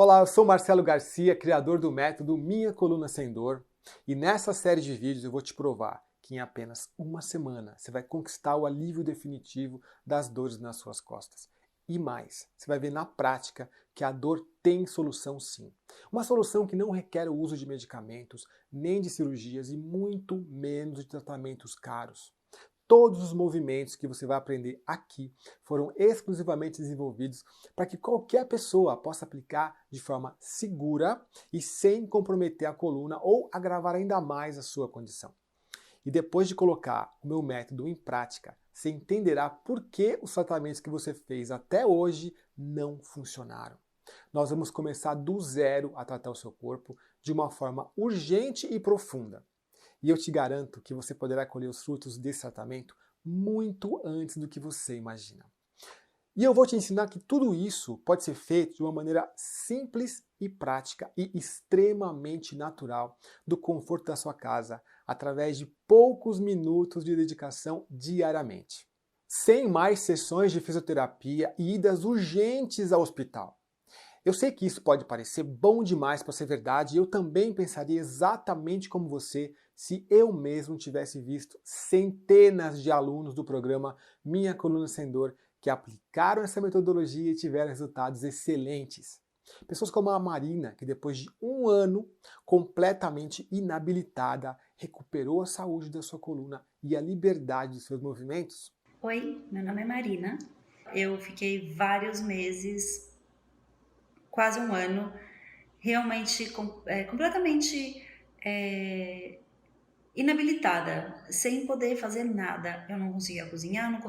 Olá, eu sou Marcelo Garcia, criador do método Minha Coluna Sem Dor, e nessa série de vídeos eu vou te provar que em apenas uma semana você vai conquistar o alívio definitivo das dores nas suas costas. E mais, você vai ver na prática que a dor tem solução sim. Uma solução que não requer o uso de medicamentos, nem de cirurgias e muito menos de tratamentos caros. Todos os movimentos que você vai aprender aqui foram exclusivamente desenvolvidos para que qualquer pessoa possa aplicar de forma segura e sem comprometer a coluna ou agravar ainda mais a sua condição. E depois de colocar o meu método em prática, você entenderá por que os tratamentos que você fez até hoje não funcionaram. Nós vamos começar do zero a tratar o seu corpo de uma forma urgente e profunda. E eu te garanto que você poderá colher os frutos desse tratamento muito antes do que você imagina. E eu vou te ensinar que tudo isso pode ser feito de uma maneira simples e prática e extremamente natural, do conforto da sua casa, através de poucos minutos de dedicação diariamente. Sem mais sessões de fisioterapia e idas urgentes ao hospital. Eu sei que isso pode parecer bom demais para ser verdade e eu também pensaria exatamente como você se eu mesmo tivesse visto centenas de alunos do programa Minha Coluna Sem Dor que aplicaram essa metodologia e tiveram resultados excelentes. Pessoas como a Marina, que depois de um ano completamente inabilitada, recuperou a saúde da sua coluna e a liberdade dos seus movimentos. Oi, meu nome é Marina. Eu fiquei vários meses, quase um ano, realmente completamente inabilitada, sem poder fazer nada. Eu não conseguia cozinhar, não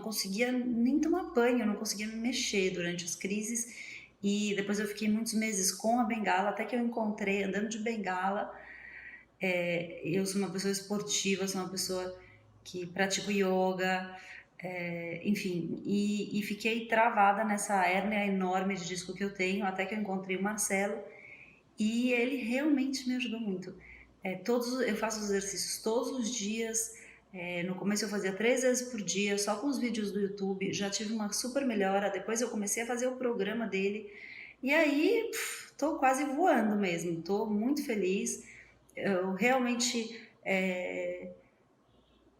conseguia nem tomar banho, não conseguia me mexer durante as crises. E depois eu fiquei muitos meses com a bengala, até que eu encontrei, andando de bengala. Eu sou uma pessoa esportiva, sou uma pessoa que pratico yoga, enfim, e fiquei travada nessa hérnia enorme de disco que eu tenho, até que eu encontrei o Marcelo, e ele realmente me ajudou muito. Eu faço os exercícios todos os dias. No começo eu fazia 3 vezes por dia, só com os vídeos do YouTube, já tive uma super melhora. Depois eu comecei a fazer o programa dele, e aí tô quase voando mesmo, tô muito feliz. Eu realmente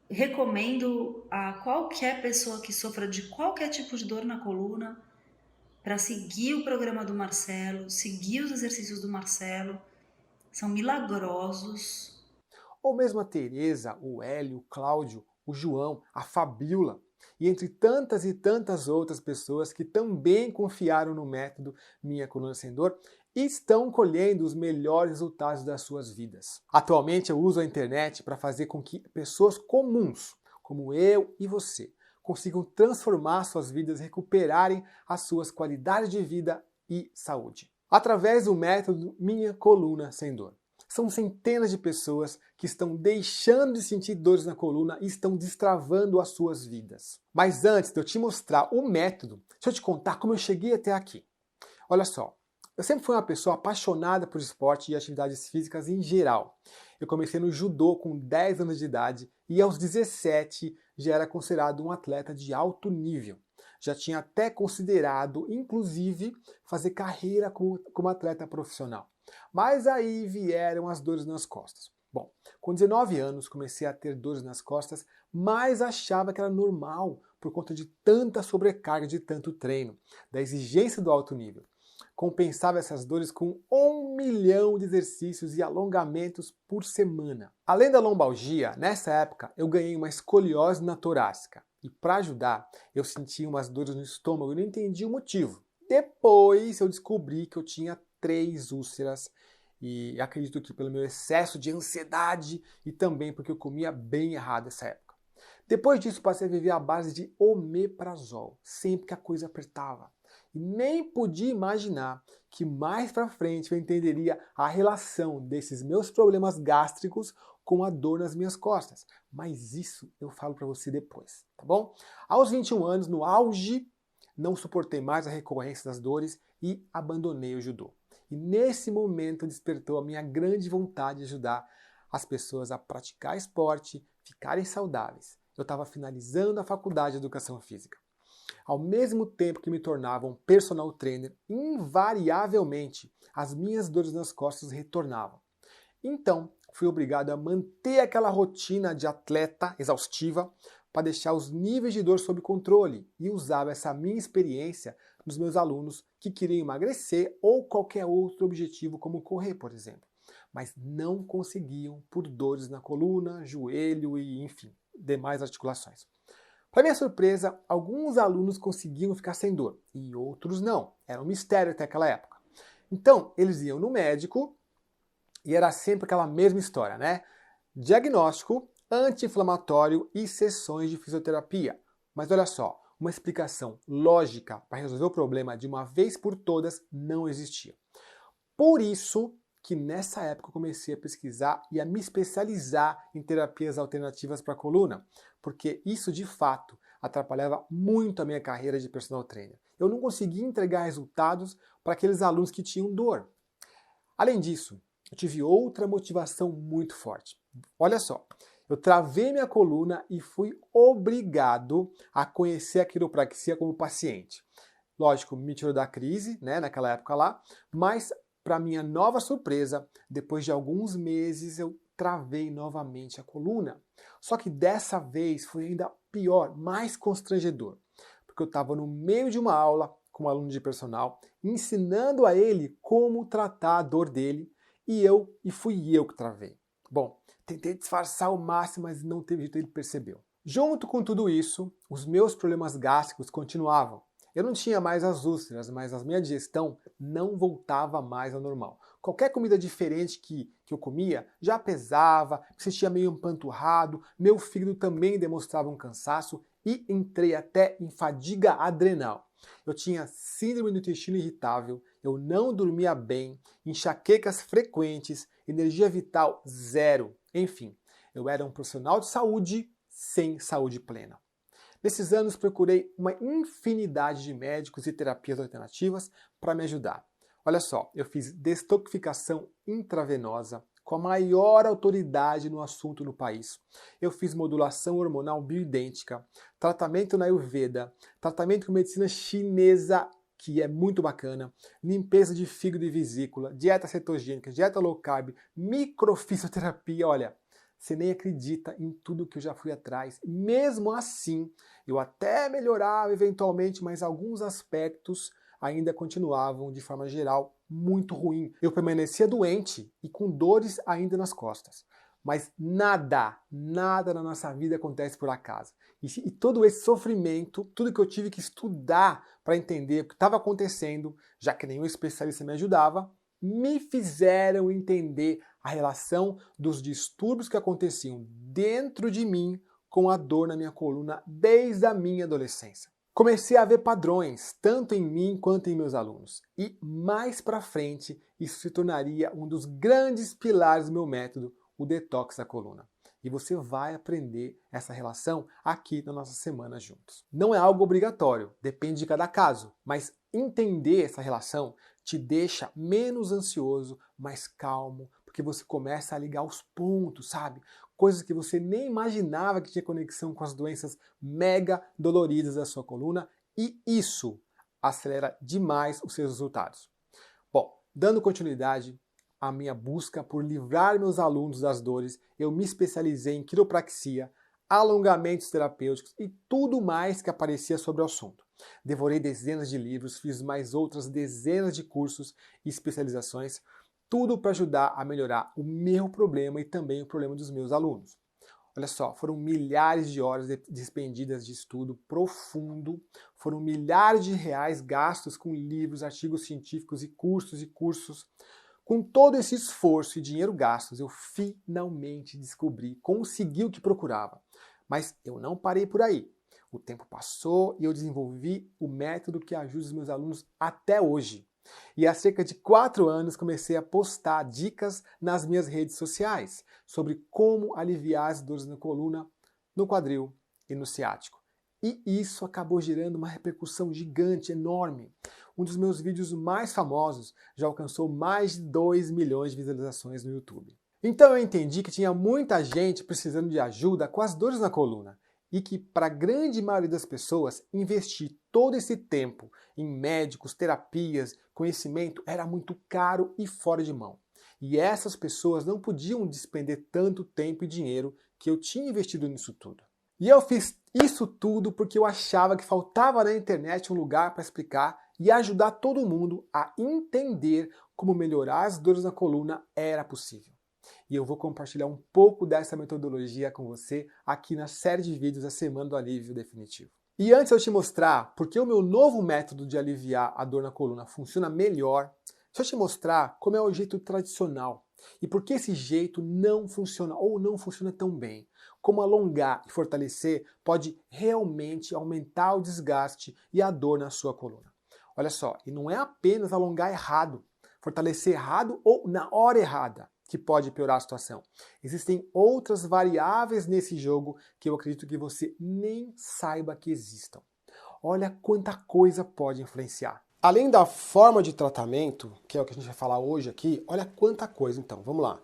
recomendo a qualquer pessoa que sofra de qualquer tipo de dor na coluna para seguir o programa do Marcelo, seguir os exercícios do Marcelo, são milagrosos. Ou mesmo a Teresa, o Hélio, o Cláudio, o João, a Fabiola, e entre tantas e tantas outras pessoas que também confiaram no método Minha Coluna Sem Dor e estão colhendo os melhores resultados das suas vidas. Atualmente eu uso a internet para fazer com que pessoas comuns, como eu e você, consigam transformar suas vidas e recuperarem as suas qualidades de vida e saúde. Através do método Minha Coluna Sem Dor. São centenas de pessoas que estão deixando de sentir dores na coluna e estão destravando as suas vidas. Mas antes de eu te mostrar o método, deixa eu te contar como eu cheguei até aqui. Olha só, eu sempre fui uma pessoa apaixonada por esporte e atividades físicas em geral. Eu comecei no judô com 10 anos de idade e aos 17 já era considerado um atleta de alto nível. Já tinha até considerado, inclusive, fazer carreira como atleta profissional. Mas aí vieram as dores nas costas. Bom, com 19 anos comecei a ter dores nas costas, mas achava que era normal por conta de tanta sobrecarga de tanto treino, da exigência do alto nível. Compensava essas dores com 1 milhão de exercícios e alongamentos por semana. Além da lombalgia, nessa época eu ganhei uma escoliose na torácica. E para ajudar, eu sentia umas dores no estômago e não entendi o motivo. Depois eu descobri que eu tinha 3 úlceras e acredito que pelo meu excesso de ansiedade e também porque eu comia bem errado nessa época. Depois disso passei a viver à base de omeprazol, sempre que a coisa apertava. E nem podia imaginar que mais para frente eu entenderia a relação desses meus problemas gástricos com a dor nas minhas costas. Mas isso eu falo para você depois, tá bom? Aos 21 anos, no auge, não suportei mais a recorrência das dores e abandonei o judô. E nesse momento despertou a minha grande vontade de ajudar as pessoas a praticar esporte, ficarem saudáveis. Eu estava finalizando a faculdade de Educação Física. Ao mesmo tempo que me tornava um personal trainer, invariavelmente as minhas dores nas costas retornavam. Então, fui obrigado a manter aquela rotina de atleta exaustiva para deixar os níveis de dor sob controle e usava essa minha experiência nos meus alunos que queriam emagrecer ou qualquer outro objetivo, como correr, por exemplo, mas não conseguiam por dores na coluna, joelho e, enfim, demais articulações. Para minha surpresa, alguns alunos conseguiam ficar sem dor e outros não. Era um mistério até aquela época. Então, eles iam no médico e era sempre aquela mesma história, né? Diagnóstico, anti-inflamatório e sessões de fisioterapia. Mas olha só, uma explicação lógica para resolver o problema de uma vez por todas não existia. Por isso que nessa época eu comecei a pesquisar e a me especializar em terapias alternativas para a coluna, porque isso de fato atrapalhava muito a minha carreira de personal trainer. Eu não conseguia entregar resultados para aqueles alunos que tinham dor. Além disso, eu tive outra motivação muito forte. Olha só, eu travei minha coluna e fui obrigado a conhecer a quiropraxia como paciente. Lógico, me tirou da crise, né, naquela época lá, mas para minha nova surpresa, depois de alguns meses eu travei novamente a coluna. Só que dessa vez foi ainda pior, mais constrangedor, porque eu estava no meio de uma aula com um aluno de personal, ensinando a ele como tratar a dor dele, e fui eu que travei. Bom, tentei disfarçar ao máximo, mas não teve jeito, ele percebeu. Junto com tudo isso, os meus problemas gástricos continuavam. Eu não tinha mais as úlceras, mas a minha digestão não voltava mais ao normal. Qualquer comida diferente que eu comia já pesava, me sentia meio empanturrado, meu fígado também demonstrava um cansaço e entrei até em fadiga adrenal. Eu tinha síndrome do intestino irritável, eu não dormia bem, enxaquecas frequentes, energia vital zero. Enfim, eu era um profissional de saúde sem saúde plena. Nesses anos procurei uma infinidade de médicos e terapias alternativas para me ajudar. Olha só, eu fiz detoxificação intravenosa com a maior autoridade no assunto no país. Eu fiz modulação hormonal bioidêntica, tratamento na Ayurveda, tratamento com medicina chinesa, que é muito bacana, limpeza de fígado e vesícula, dieta cetogênica, dieta low carb, microfisioterapia, olha, você nem acredita em tudo que eu já fui atrás. Mesmo assim, eu até melhorava eventualmente, mas alguns aspectos ainda continuavam, de forma geral, muito ruim. Eu permanecia doente e com dores ainda nas costas. Mas nada na nossa vida acontece por acaso. E todo esse sofrimento, tudo que eu tive que estudar para entender o que estava acontecendo, já que nenhum especialista me ajudava, me fizeram entender a relação dos distúrbios que aconteciam dentro de mim com a dor na minha coluna desde a minha adolescência. Comecei a ver padrões, tanto em mim quanto em meus alunos. E mais para frente, isso se tornaria um dos grandes pilares do meu método, o detox da coluna. E você vai aprender essa relação aqui na nossa semana juntos. Não é algo obrigatório, depende de cada caso, mas entender essa relação te deixa menos ansioso, mais calmo, porque você começa a ligar os pontos, sabe? Coisas que você nem imaginava que tinha conexão com as doenças mega doloridas da sua coluna, e isso acelera demais os seus resultados. Bom, dando continuidade à minha busca por livrar meus alunos das dores, eu me especializei em quiropraxia, alongamentos terapêuticos e tudo mais que aparecia sobre o assunto. Devorei dezenas de livros, fiz mais outras dezenas de cursos e especializações, tudo para ajudar a melhorar o meu problema e também o problema dos meus alunos. Olha só, foram milhares de horas despendidas de estudo profundo, foram milhares de reais gastos com livros, artigos científicos e cursos. Com todo esse esforço e dinheiro gastos, eu finalmente consegui o que procurava. Mas eu não parei por aí. O tempo passou e eu desenvolvi o método que ajuda os meus alunos até hoje. E há cerca de 4 anos comecei a postar dicas nas minhas redes sociais sobre como aliviar as dores na coluna, no quadril e no ciático. E isso acabou gerando uma repercussão gigante, enorme. Um dos meus vídeos mais famosos já alcançou mais de 2 milhões de visualizações no YouTube. Então eu entendi que tinha muita gente precisando de ajuda com as dores na coluna. e que para a grande maioria das pessoas investir todo esse tempo em médicos, terapias, conhecimento era muito caro e fora de mão. E essas pessoas não podiam despender tanto tempo e dinheiro que eu tinha investido nisso tudo. E eu fiz isso tudo porque eu achava que faltava na internet um lugar para explicar e ajudar todo mundo a entender como melhorar as dores na coluna era possível. E eu vou compartilhar um pouco dessa metodologia com você aqui na série de vídeos da Semana do Alívio Definitivo. E antes de eu te mostrar porque o meu novo método de aliviar a dor na coluna funciona melhor, deixa eu te mostrar como é o jeito tradicional e por que esse jeito não funciona ou não funciona tão bem. Como alongar e fortalecer pode realmente aumentar o desgaste e a dor na sua coluna. Olha só, e não é apenas alongar errado, fortalecer errado ou na hora errada que pode piorar a situação. Existem outras variáveis nesse jogo que eu acredito que você nem saiba que existam. Olha quanta coisa pode influenciar. Além da forma de tratamento, que é o que a gente vai falar hoje aqui, olha quanta coisa. Então, vamos lá.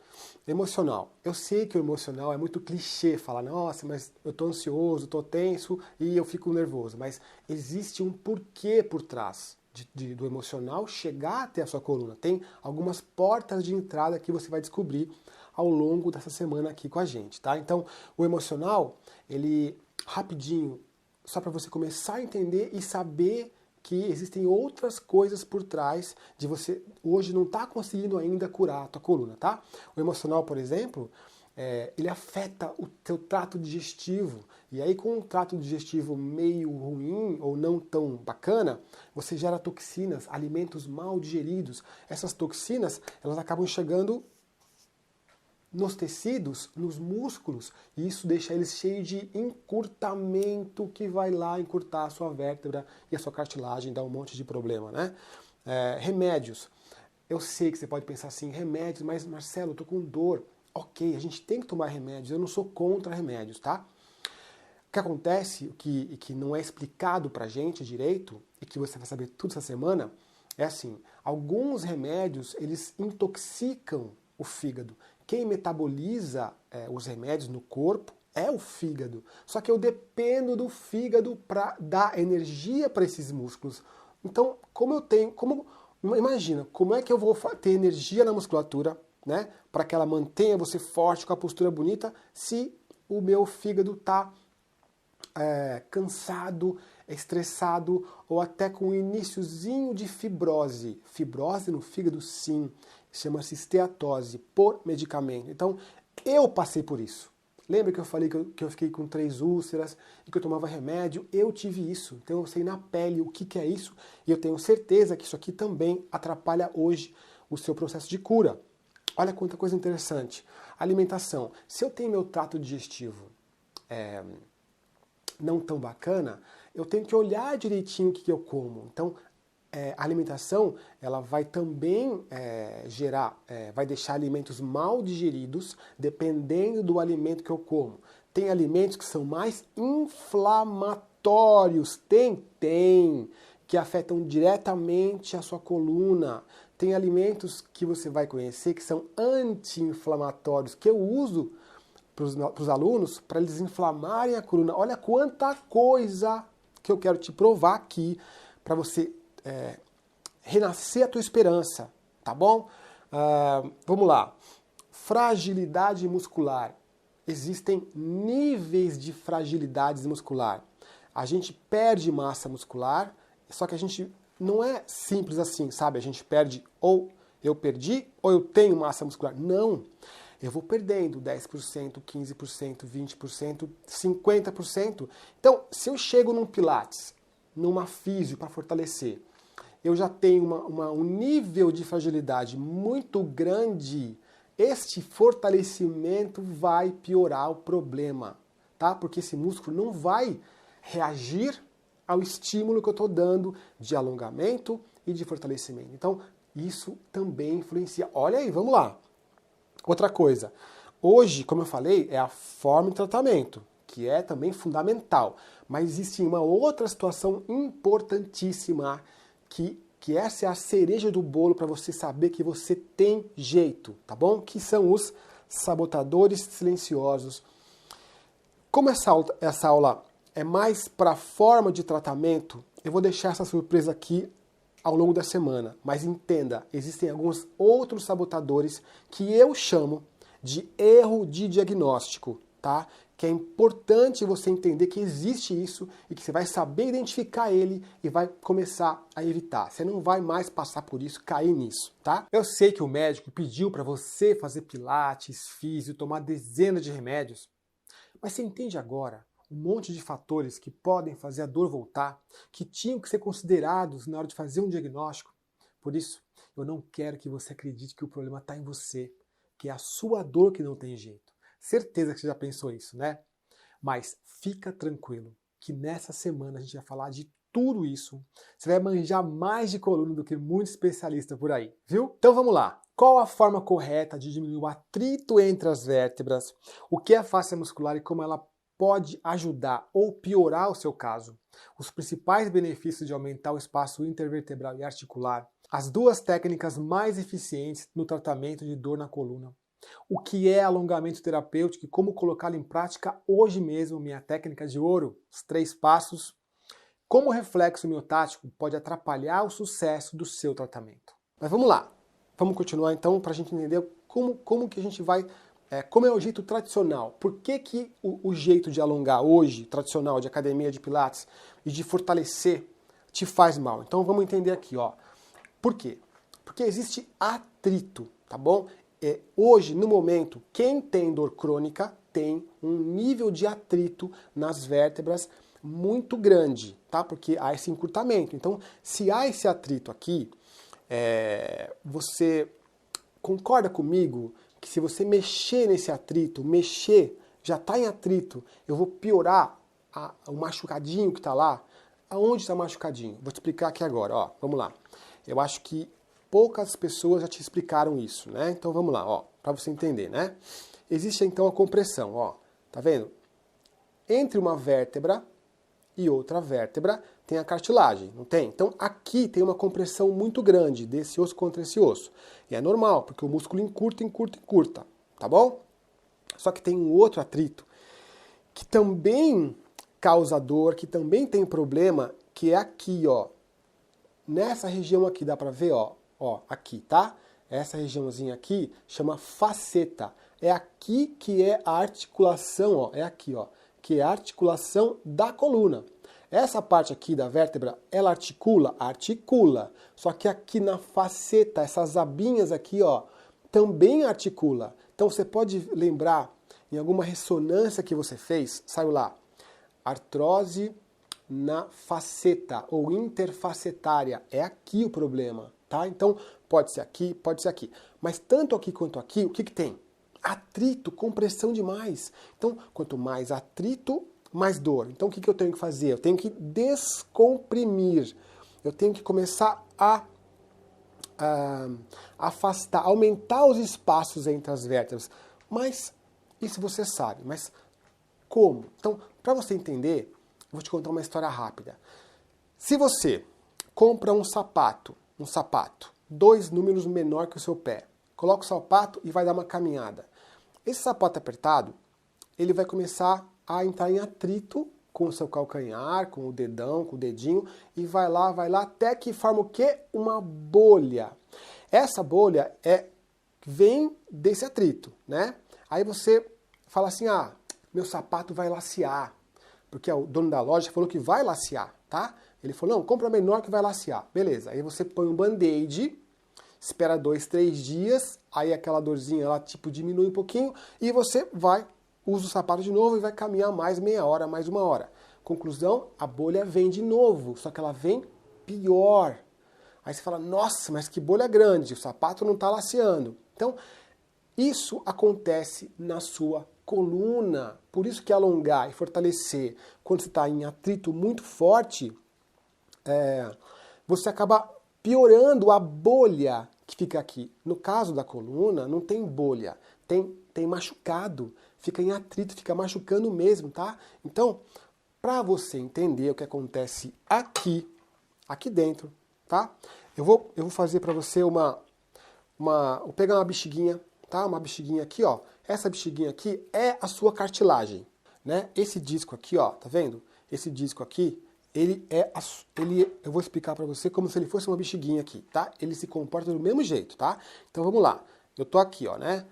Emocional. Eu sei que o emocional é muito clichê, falar, nossa, mas eu tô ansioso, tô tenso e eu fico nervoso. Mas existe um porquê por trás do emocional chegar até a sua coluna. Tem algumas portas de entrada que você vai descobrir ao longo dessa semana aqui com a gente, tá? Então, o emocional, ele, rapidinho, só para você começar a entender e saber que existem outras coisas por trás de você hoje não estar conseguindo ainda curar a tua coluna, tá? O emocional, por exemplo, ele afeta o teu trato digestivo. E aí, com um trato digestivo meio ruim ou não tão bacana, você gera toxinas, alimentos mal digeridos. Essas toxinas, elas acabam chegando nos tecidos, nos músculos, e isso deixa eles cheios de encurtamento que vai lá encurtar a sua vértebra e a sua cartilagem, dá um monte de problema, né? Remédios. Eu sei que você pode pensar assim, remédios, mas Marcelo, eu tô com dor. Ok, a gente tem que tomar remédios, eu não sou contra remédios, tá? O que acontece, o que não é explicado pra gente direito, e que você vai saber tudo essa semana, é assim, alguns remédios, eles intoxicam o fígado. Quem metaboliza os remédios no corpo é o fígado. Só que eu dependo do fígado para dar energia para esses músculos. Então, imagina, como é que eu vou ter energia na musculatura, né, para que ela mantenha você forte, com a postura bonita, se o meu fígado está cansado, estressado ou até com um iniciozinho de fibrose. Fibrose no fígado, sim, chama-se esteatose por medicamento. Então, eu passei por isso. Lembra que eu falei que eu fiquei com 3 úlceras e que eu tomava remédio? Eu tive isso. Então, eu sei na pele o que é isso e eu tenho certeza que isso aqui também atrapalha hoje o seu processo de cura. Olha quanta coisa interessante. Alimentação. Se eu tenho meu trato digestivo não tão bacana, eu tenho que olhar direitinho o que eu como. Então, a alimentação, ela vai também vai deixar alimentos mal digeridos, dependendo do alimento que eu como. Tem alimentos que são mais inflamatórios, que afetam diretamente a sua coluna. Tem alimentos que você vai conhecer que são anti-inflamatórios, que eu uso para os alunos, para eles inflamarem a coluna. Olha quanta coisa que eu quero te provar aqui, para você renascer a tua esperança, tá bom? Vamos lá. Fragilidade muscular. Existem níveis de fragilidade muscular. A gente perde massa muscular, só que a gente não é simples assim, sabe? A gente perde ou eu perdi ou eu tenho massa muscular. Não. Eu vou perdendo 10%, 15%, 20%, 50%. Então, se eu chego num pilates, numa físio para fortalecer, eu já tenho um nível de fragilidade muito grande, este fortalecimento vai piorar o problema, tá? Porque esse músculo não vai reagir ao estímulo que eu estou dando de alongamento e de fortalecimento. Então, isso também influencia. Olha aí, vamos lá. Outra coisa, hoje, como eu falei, é a forma de tratamento, que é também fundamental. Mas existe uma outra situação importantíssima, que essa é a cereja do bolo para você saber que você tem jeito, tá bom? Que são os sabotadores silenciosos. Como essa aula é mais para forma de tratamento, eu vou deixar essa surpresa aqui ao longo da semana. Mas entenda, existem alguns outros sabotadores que eu chamo de erro de diagnóstico, tá? Que é importante você entender que existe isso e que você vai saber identificar ele e vai começar a evitar. Você não vai mais passar por isso, cair nisso, tá? Eu sei que o médico pediu para você fazer pilates, físio, tomar dezenas de remédios, mas você entende agora um monte de fatores que podem fazer a dor voltar, que tinham que ser considerados na hora de fazer um diagnóstico. Por isso, eu não quero que você acredite que o problema está em você, que é a sua dor que não tem jeito. Certeza que você já pensou isso, né? Mas fica tranquilo, que nessa semana a gente vai falar de tudo isso. Você vai manjar mais de coluna do que muito especialista por aí, viu? Então vamos lá. Qual a forma correta de diminuir o atrito entre as vértebras? O que é a fascia muscular e como ela pode ajudar ou piorar o seu caso? Os principais benefícios de aumentar o espaço intervertebral e articular? As duas técnicas mais eficientes no tratamento de dor na coluna. O que é alongamento terapêutico e como colocá-lo em prática hoje mesmo, minha técnica de ouro, os 3 passos. Como o reflexo miotático pode atrapalhar o sucesso do seu tratamento. Mas vamos lá, vamos continuar então para a gente entender como que a gente vai, como é o jeito tradicional. Por que o jeito de alongar hoje, tradicional, de academia de pilates e de fortalecer, te faz mal? Então vamos entender aqui, ó. Por quê? Porque existe atrito, tá bom? Hoje, no momento, quem tem dor crônica tem um nível de atrito nas vértebras muito grande, tá? Porque há esse encurtamento. Então, se há esse atrito aqui, você concorda comigo que se você mexer nesse atrito, já está em atrito, eu vou piorar o machucadinho que está lá? Aonde está machucadinho? Vou te explicar aqui agora, ó. Vamos lá. Eu acho que poucas pessoas já te explicaram isso, né? Então vamos lá, ó, para você entender, né? Existe então a compressão, ó, tá vendo? Entre uma vértebra e outra vértebra tem a cartilagem, não tem? Então aqui tem uma compressão muito grande desse osso contra esse osso. E é normal, porque o músculo encurta, tá bom? Só que tem um outro atrito que também causa dor, que também tem problema, que é aqui, ó. Nessa região aqui, dá pra ver, ó, aqui, tá? Essa regiãozinha aqui chama faceta. É aqui que é a articulação, ó, é aqui, ó, que é a articulação da coluna. Essa parte aqui da vértebra, ela articula? Articula. Só que aqui na faceta, essas abinhas aqui, ó, também articula. Então você pode lembrar em alguma ressonância que você fez, saiu lá, artrose na faceta ou interfacetária. É aqui o problema, tá? Então, pode ser aqui, pode ser aqui. Mas tanto aqui quanto aqui, o que tem? Atrito, compressão demais. Então, quanto mais atrito, mais dor. Então, o que eu tenho que fazer? Eu tenho que descomprimir. Eu tenho que começar a afastar, aumentar os espaços entre as vértebras. Mas, isso você sabe. Mas como? Então, para você entender, eu vou te contar uma história rápida. Se você compra um sapato, 2 números menor que o seu pé, coloca o sapato e vai dar uma caminhada. Esse sapato apertado, ele vai começar a entrar em atrito com o seu calcanhar, com o dedão, com o dedinho, e vai lá, até que forma o quê? Uma bolha. Essa bolha vem desse atrito, né? Aí você fala assim, meu sapato vai lacear. Porque o dono da loja falou que vai lacear, tá? Ele falou, não, compra menor que vai lacear. Beleza, aí você põe um band-aid, espera 2, 3 dias, aí aquela dorzinha ela tipo diminui um pouquinho, e você usa o sapato de novo e vai caminhar mais meia hora, mais 1 hora. Conclusão, a bolha vem de novo, só que ela vem pior. Aí você fala, nossa, mas que bolha grande, o sapato não está laceando. Então, isso acontece na sua coluna. Por isso que alongar e fortalecer, quando você está em atrito muito forte, você acaba piorando a bolha que fica aqui. No caso da coluna, não tem bolha, tem machucado, fica em atrito, fica machucando mesmo, tá? Então, para você entender o que acontece aqui dentro, tá? Eu vou fazer para você vou pegar uma bexiguinha, tá? Uma bexiguinha aqui, ó. Essa bexiguinha aqui é a sua cartilagem. né? Esse disco aqui, ó, tá vendo? Esse disco aqui, eu vou explicar para você como se ele fosse uma bexiguinha aqui, tá? Ele se comporta do mesmo jeito, tá? Então vamos lá. Eu tô aqui, ó, né?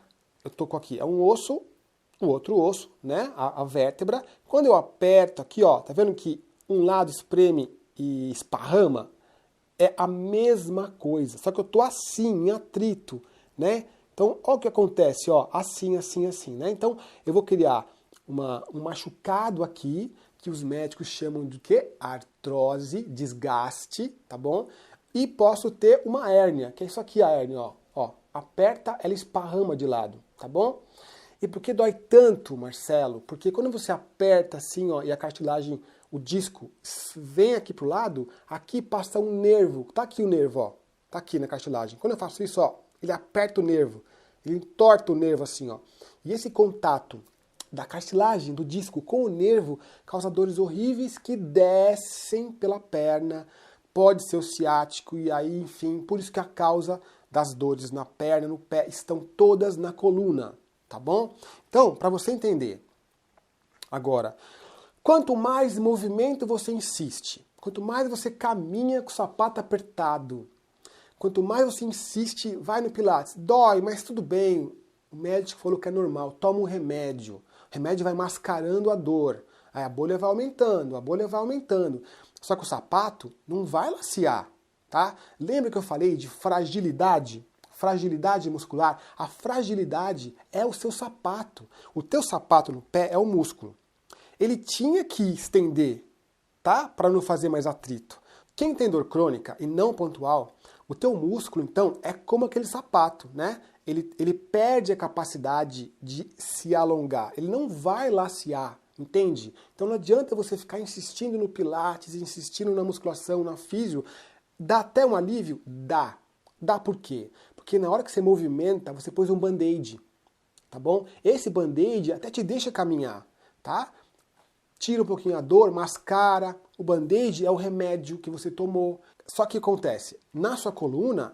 Eu tô com aqui, é um osso, o outro osso, né? A vértebra. Quando eu aperto aqui, ó, tá vendo que um lado espreme e esparrama? É a mesma coisa, só que eu tô assim, em atrito, né? Então, olha o que acontece, ó, assim, assim, assim, né? Então, eu vou criar um machucado aqui, que os médicos chamam de quê? Artrose, desgaste, tá bom? E posso ter uma hérnia, que é isso aqui a hérnia, ó. Ó, aperta, ela esparrama de lado, tá bom? E por que dói tanto, Marcelo? Porque quando você aperta assim, ó, e a cartilagem, o disco vem aqui pro lado, aqui passa um nervo. Tá aqui o nervo, ó. Tá aqui na cartilagem. Quando eu faço isso, ó, ele aperta o nervo. Ele entorta o nervo assim, ó. E esse contato da cartilagem, do disco com o nervo, causa dores horríveis que descem pela perna. Pode ser o ciático e aí, enfim, por isso que a causa das dores na perna, no pé, estão todas na coluna. Tá bom? Então, para você entender, agora, quanto mais movimento você insiste, quanto mais você caminha com o sapato apertado, quanto mais você insiste, vai no Pilates, dói, mas tudo bem, o médico falou que é normal, toma um remédio, o remédio vai mascarando a dor, aí a bolha vai aumentando, a bolha vai aumentando, só que o sapato não vai lacear, tá? Lembra que eu falei de fragilidade? Fragilidade muscular, a fragilidade é o seu sapato. O teu sapato no pé é o músculo. Ele tinha que estender, tá? Para não fazer mais atrito. Quem tem dor crônica e não pontual, o teu músculo, então, é como aquele sapato, né? Ele perde a capacidade de se alongar. Ele não vai lacear, entende? Então não adianta você ficar insistindo no pilates, insistindo na musculação, na físio. Dá até um alívio? Dá. Dá por quê? Porque na hora que você movimenta, você pôs um band-aid, tá bom? Esse band-aid até te deixa caminhar, tá? Tira um pouquinho a dor, mascara. O band-aid é o remédio que você tomou. Só que acontece, na sua coluna,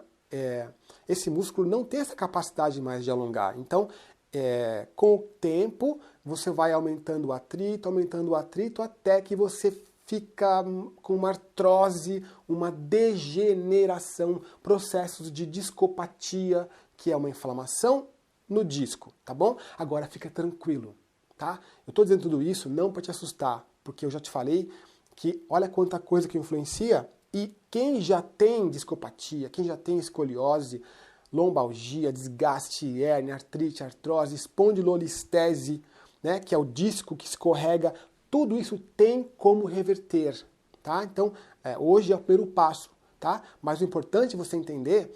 esse músculo não tem essa capacidade mais de alongar. Então, com o tempo, você vai aumentando o atrito, até que você fica com uma artrose, uma degeneração, processos de discopatia, que é uma inflamação no disco, tá bom? Agora fica tranquilo, tá? Eu tô dizendo tudo isso não para te assustar, porque eu já te falei que olha quanta coisa que influencia, e quem já tem discopatia, quem já tem escoliose, lombalgia, desgaste, hérnia, artrite, artrose, espondilolistese, né, que é o disco que escorrega, tudo isso tem como reverter, tá? Então, hoje é o primeiro passo, tá? Mas o importante é você entender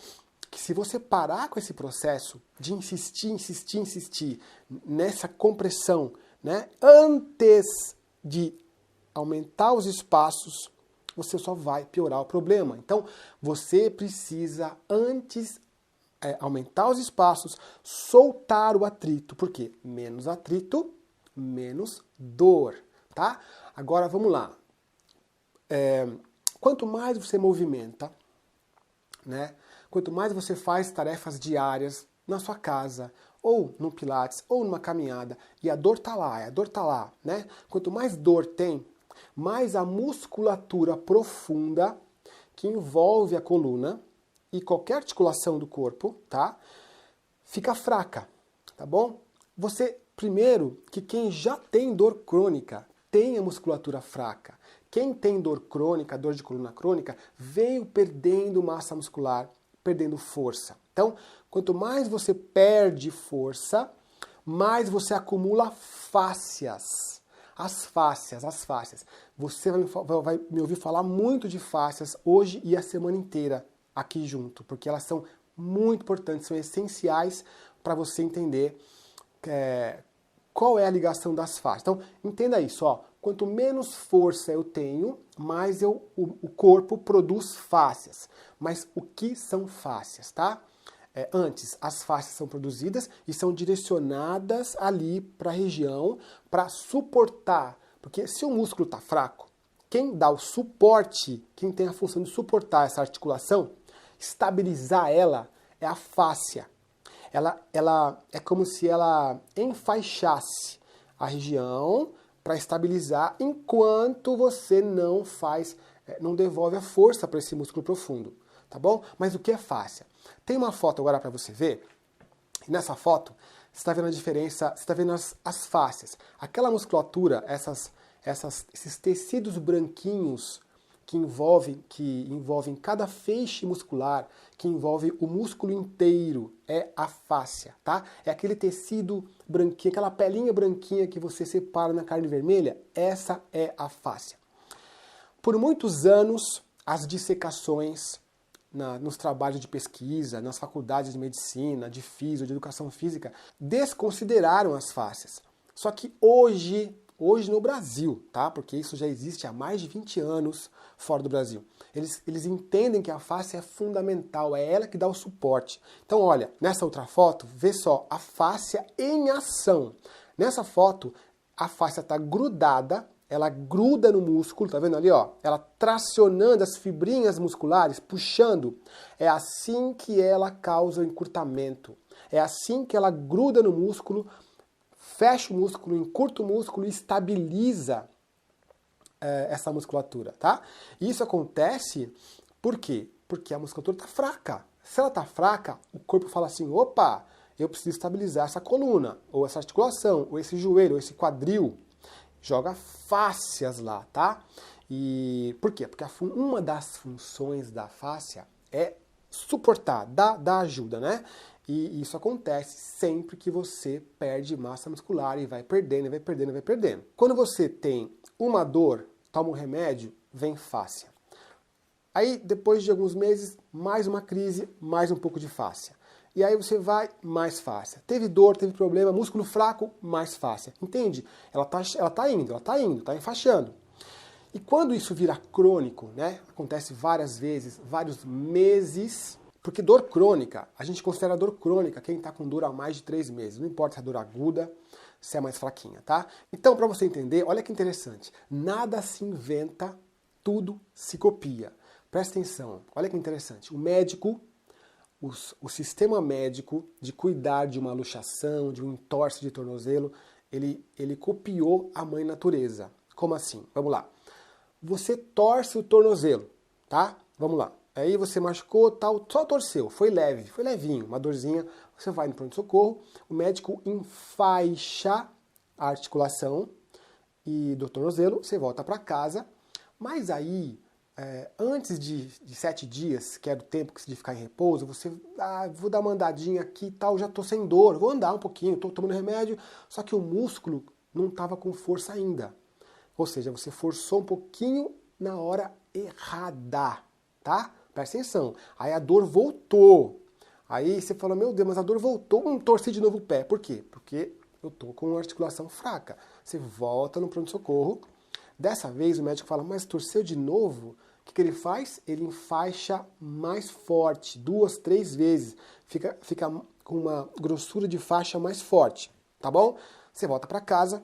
que se você parar com esse processo de insistir nessa compressão, né, antes de aumentar os espaços, você só vai piorar o problema. Então, você precisa antes aumentar os espaços, soltar o atrito, porque menos atrito, menos dor. Tá? Agora vamos lá. Quanto mais você movimenta, né? Quanto mais você faz tarefas diárias na sua casa, ou no Pilates, ou numa caminhada, e a dor tá lá, né? Quanto mais dor tem, mais a musculatura profunda que envolve a coluna e qualquer articulação do corpo, tá? Fica fraca, tá bom? Primeiro, que quem já tem dor crônica tem a musculatura fraca. Quem tem dor crônica, dor de coluna crônica, veio perdendo massa muscular, perdendo força. Então, quanto mais você perde força, mais você acumula fáscias. As fáscias. Você vai me ouvir falar muito de fáscias hoje e a semana inteira aqui junto, porque elas são muito importantes, são essenciais para você entender qual é a ligação das fáscias. Então, entenda isso, ó. Quanto menos força eu tenho, mais o corpo produz fáscias. Mas o que são fáscias, tá? Antes, as fáscias são produzidas e são direcionadas ali para a região para suportar. Porque se o músculo está fraco, quem dá o suporte, quem tem a função de suportar essa articulação, estabilizar ela, é a fáscia. Ela é como se ela enfaixasse a região para estabilizar enquanto você não devolve a força para esse músculo profundo, tá bom? Mas o que é fáscia? Tem uma foto agora para você ver, e nessa foto você está vendo a diferença, você está vendo as fáscias. Aquela musculatura, esses tecidos branquinhos que envolvem cada feixe muscular, que envolve o músculo inteiro, é a fáscia, tá? É aquele tecido branquinho, aquela pelinha branquinha que você separa na carne vermelha, essa é a fáscia. Por muitos anos, as dissecações nos trabalhos de pesquisa, nas faculdades de medicina, de física, de educação física, desconsideraram as fáscias. Só que hoje no Brasil, tá? Porque isso já existe há mais de 20 anos fora do Brasil. Eles entendem que a fáscia é fundamental, é ela que dá o suporte. Então, olha, nessa outra foto, vê só a fáscia em ação. Nessa foto, a fáscia está grudada, ela gruda no músculo, tá vendo ali, ó? Ela tracionando as fibrinhas musculares, puxando. É assim que ela causa o encurtamento. É assim que ela gruda no músculo, fecha o músculo, encurta o músculo e estabiliza essa musculatura, tá? E isso acontece por quê? Porque a musculatura está fraca. Se ela está fraca, o corpo fala assim, opa, eu preciso estabilizar essa coluna, ou essa articulação, ou esse joelho, ou esse quadril. Joga fáscias lá, tá? E por quê? Porque uma das funções da fáscia é suportar, dar ajuda, né? E isso acontece sempre que você perde massa muscular e vai perdendo, e vai perdendo, e vai perdendo. Quando você tem uma dor, toma um remédio, vem fáscia. Aí, depois de alguns meses, mais uma crise, mais um pouco de fáscia. E aí você vai, mais fáscia. Teve dor, teve problema, músculo fraco, mais fáscia. Entende? Ela tá indo, tá enfaixando. E quando isso vira crônico, né? Acontece várias vezes, vários meses, porque dor crônica, a gente considera dor crônica quem tá com dor há mais de 3 meses. Não importa se é dor aguda, se é mais fraquinha, tá? Então, para você entender, olha que interessante. Nada se inventa, tudo se copia. Presta atenção, olha que interessante. O sistema médico de cuidar de uma luxação, de um entorse de tornozelo, ele copiou a mãe natureza. Como assim? Vamos lá. Você torce o tornozelo, tá? Vamos lá. Aí você machucou, tal, só torceu, foi leve, foi levinho, uma dorzinha. Você vai no pronto-socorro, o médico enfaixa a articulação e do tornozelo, você volta para casa, mas aí antes de 7 dias, que era o tempo que você de ficar em repouso, você, vou dar uma andadinha aqui e tal, já tô sem dor, vou andar um pouquinho, tô tomando remédio, só que o músculo não estava com força ainda. Ou seja, você forçou um pouquinho na hora errada, tá? Presta atenção. Aí a dor voltou. Aí você fala, meu Deus, mas a dor voltou, torci de novo o pé. Por quê? Porque eu tô com uma articulação fraca. Você volta no pronto-socorro. Dessa vez o médico fala, mas torceu de novo? O que ele faz? Ele enfaixa mais forte, 2, 3 vezes. Fica com uma grossura de faixa mais forte, tá bom? Você volta para casa,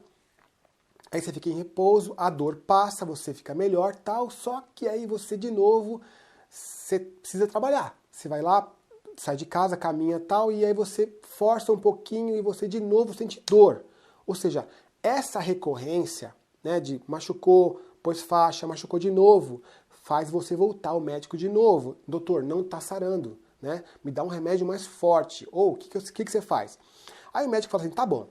aí você fica em repouso, a dor passa, você fica melhor, tal, só que aí você de novo, você precisa trabalhar. Você vai lá, sai de casa, caminha tal, e aí você força um pouquinho e você de novo sente dor. Ou seja, essa recorrência, né, de machucou, pôs faixa, machucou de novo, faz você voltar ao médico de novo. Doutor, não está sarando, né? Me dá um remédio mais forte. Ou o que você faz? Aí o médico fala assim, tá bom,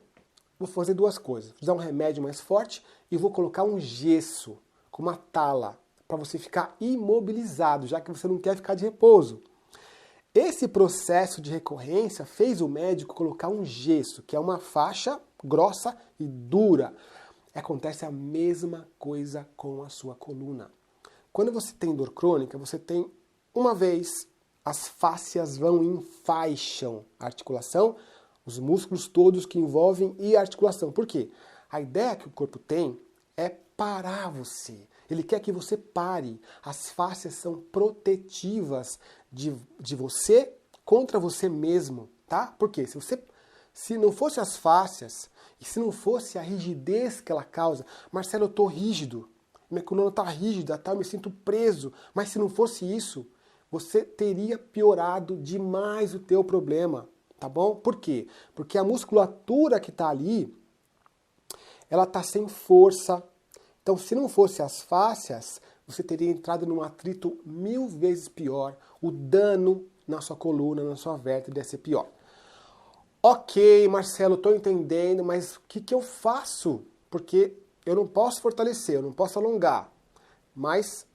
vou fazer 2 coisas. Vou dar um remédio mais forte e vou colocar um gesso com uma tala para você ficar imobilizado, já que você não quer ficar de repouso. Esse processo de recorrência fez o médico colocar um gesso, que é uma faixa grossa e dura. Acontece a mesma coisa com a sua coluna. Quando você tem dor crônica, você tem uma vez, as fáscias vão e enfaixam a articulação, os músculos todos que envolvem e a articulação. Por quê? A ideia que o corpo tem é parar você. Ele quer que você pare. As fáscias são protetivas de você contra você mesmo, tá? Por quê? Se não fosse as fáscias e se não fosse a rigidez que ela causa, Marcelo, eu tô rígido, minha coluna tá rígida, tá? Eu me sinto preso. Mas se não fosse isso, você teria piorado demais o teu problema, tá bom? Por quê? Porque a musculatura que tá ali, ela está sem força. Então, se não fosse as fáscias, você teria entrado num atrito 1000 vezes pior. O dano na sua coluna, na sua vértebra ia ser pior. Ok, Marcelo, estou entendendo, mas o que eu faço? Porque eu não posso fortalecer, eu não posso alongar. Mas,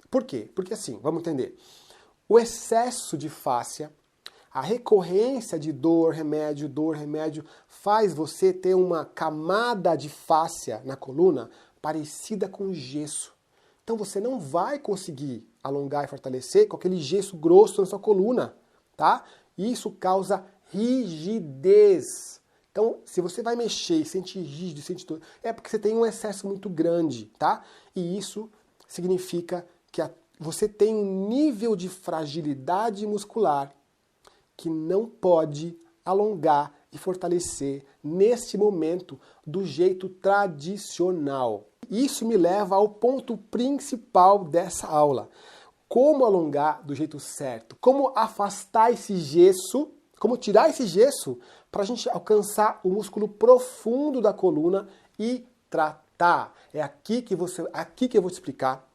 por quê? Porque assim, vamos entender. O excesso de fáscia, a recorrência de dor, remédio, faz você ter uma camada de fáscia na coluna parecida com gesso. Então você não vai conseguir alongar e fortalecer com aquele gesso grosso na sua coluna, tá? Isso causa rigidez. Então, se você vai mexer e sentir rígido, sentir dor, é porque você tem um excesso muito grande, tá? E isso significa que você tem um nível de fragilidade muscular que não pode alongar e fortalecer neste momento do jeito tradicional. Isso me leva ao ponto principal dessa aula. Como alongar do jeito certo? Como afastar esse gesso? Como tirar esse gesso para a gente alcançar o músculo profundo da coluna e tratar? É aqui que eu vou te explicar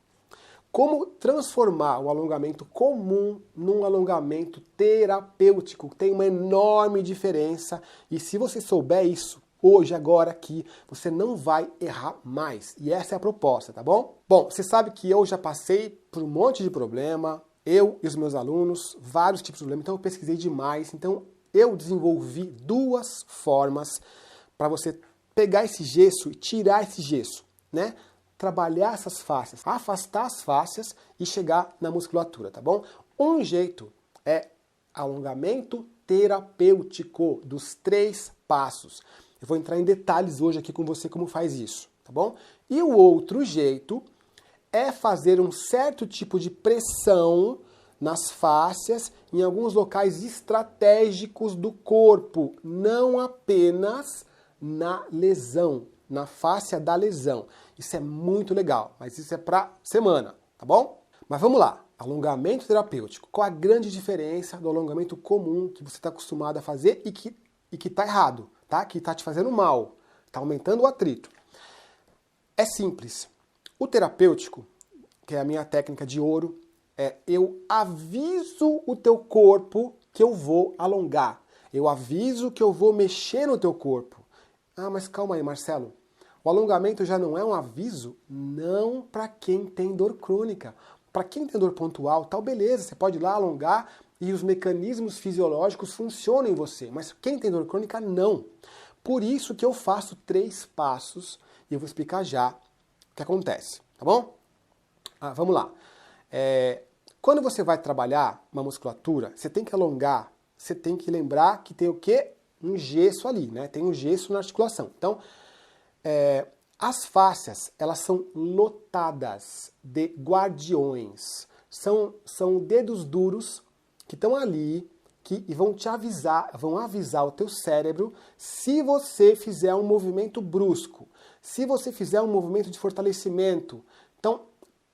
como transformar o alongamento comum num alongamento terapêutico. Tem uma enorme diferença e se você souber isso hoje, agora, aqui, você não vai errar mais. E essa é a proposta, tá bom? Bom, você sabe que eu já passei por um monte de problema, eu e os meus alunos, vários tipos de problema, então eu pesquisei demais, então eu desenvolvi 2 formas para você pegar esse gesso e tirar esse gesso, né? Trabalhar essas fáscias, afastar as fáscias e chegar na musculatura, tá bom? Um jeito é alongamento terapêutico dos 3 passos. Eu vou entrar em detalhes hoje aqui com você como faz isso, tá bom? E o outro jeito é fazer um certo tipo de pressão nas fáscias em alguns locais estratégicos do corpo, não apenas na lesão, na fáscia da lesão. Isso é muito legal, mas isso é para semana, tá bom? Mas vamos lá, alongamento terapêutico. Qual a grande diferença do alongamento comum que você está acostumado a fazer e que está errado, tá? Que está te fazendo mal, está aumentando o atrito? É simples. O terapêutico, que é a minha técnica de ouro, eu aviso o teu corpo que eu vou alongar. Eu aviso que eu vou mexer no teu corpo. Ah, mas calma aí, Marcelo. O alongamento já não é um aviso? Não para quem tem dor crônica. Para quem tem dor pontual, tal, beleza, você pode ir lá alongar e os mecanismos fisiológicos funcionam em você. Mas quem tem dor crônica, não. Por isso que eu faço 3 passos e eu vou explicar já o que acontece, tá bom? Vamos lá. Quando você vai trabalhar uma musculatura, você tem que alongar, você tem que lembrar que tem o quê? Um gesso ali, né? Tem um gesso na articulação. Então, as fáscias, elas são lotadas de guardiões. São dedos duros que estão ali e vão te avisar, vão avisar o teu cérebro se você fizer um movimento brusco, se você fizer um movimento de fortalecimento. Então,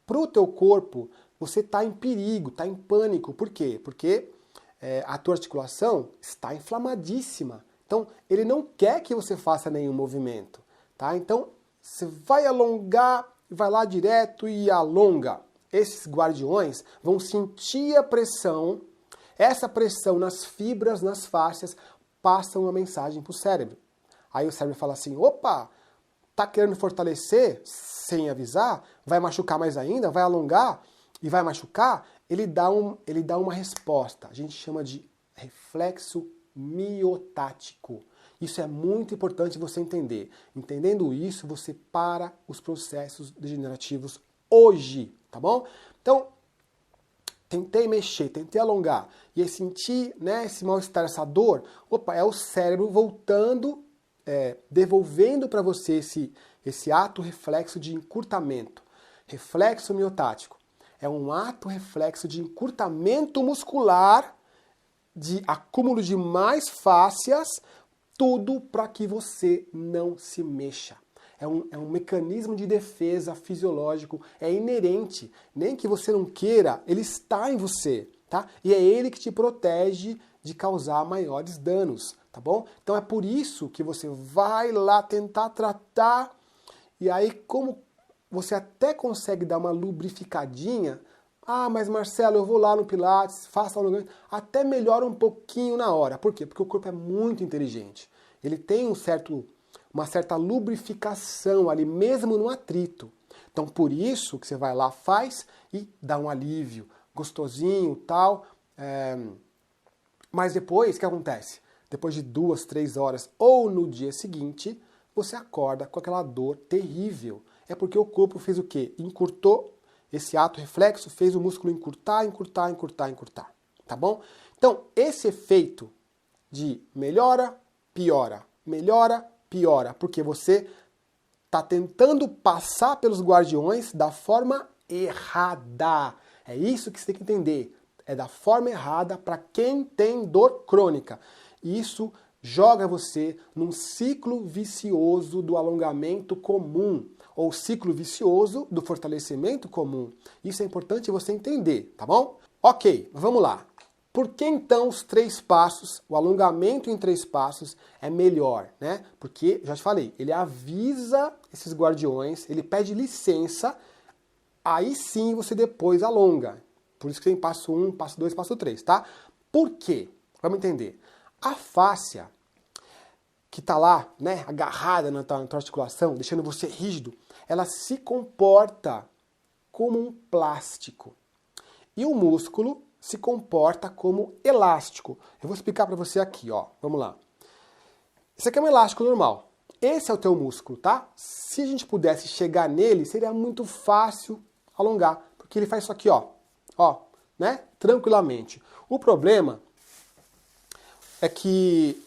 para o teu corpo, você está em perigo, está em pânico. Por quê? Porque a tua articulação está inflamadíssima. Então, ele não quer que você faça nenhum movimento. Tá? Então, você vai alongar, vai lá direto e alonga. Esses guardiões vão sentir a pressão. Essa pressão nas fibras, nas fáscias, passa uma mensagem para o cérebro. Aí o cérebro fala assim, opa, tá querendo fortalecer sem avisar? Vai machucar mais ainda? Vai alongar e vai machucar? Ele dá uma resposta. A gente chama de reflexo miotático. Isso é muito importante você entender. Entendendo isso, você para os processos degenerativos hoje, tá bom? Então, tentei mexer, tentei alongar, e aí senti, né, esse mal-estar, essa dor, opa, é o cérebro voltando, devolvendo para você esse ato reflexo de encurtamento. Reflexo miotático. É um ato reflexo de encurtamento muscular, de acúmulo de mais fáscias, tudo para que você não se mexa. É um mecanismo de defesa fisiológico, é inerente. Nem que você não queira, ele está em você, tá? E é ele que te protege de causar maiores danos, tá bom? Então é por isso que você vai lá tentar tratar, e aí como você até consegue dar uma lubrificadinha, ah, mas Marcelo, eu vou lá no Pilates, faço alongamento, até melhora um pouquinho na hora. Por quê? Porque o corpo é muito inteligente. Ele tem uma certa lubrificação ali, mesmo no atrito. Então, por isso que você vai lá, faz e dá um alívio, gostosinho, tal. Mas depois, o que acontece? Depois de 2, 3 horas ou no dia seguinte, você acorda com aquela dor terrível. É porque o corpo fez o quê? Encurtou. Esse ato reflexo fez o músculo encurtar, encurtar, encurtar, encurtar. Tá bom? Então, esse efeito de melhora, piora, melhora, piora, porque você está tentando passar pelos guardiões da forma errada. É isso que você tem que entender. É da forma errada para quem tem dor crônica. E isso joga você num ciclo vicioso do alongamento comum, ou ciclo vicioso do fortalecimento comum. Isso é importante você entender, tá bom? Ok, vamos lá. Por que então os 3 passos, o alongamento em 3 passos é melhor, né? Porque, já te falei, ele avisa esses guardiões, ele pede licença, aí sim você depois alonga. Por isso que tem passo 1, passo 2, passo 3, tá? Por quê? Vamos entender. A fáscia, que está lá, né, agarrada na tua articulação, deixando você rígido, ela se comporta como um plástico. E o músculo se comporta como elástico. Eu vou explicar para você aqui, ó. Vamos lá. Esse aqui é um elástico normal. Esse é o teu músculo, tá? Se a gente pudesse chegar nele, seria muito fácil alongar, porque ele faz isso aqui, ó. Ó, né? Tranquilamente. O problema é que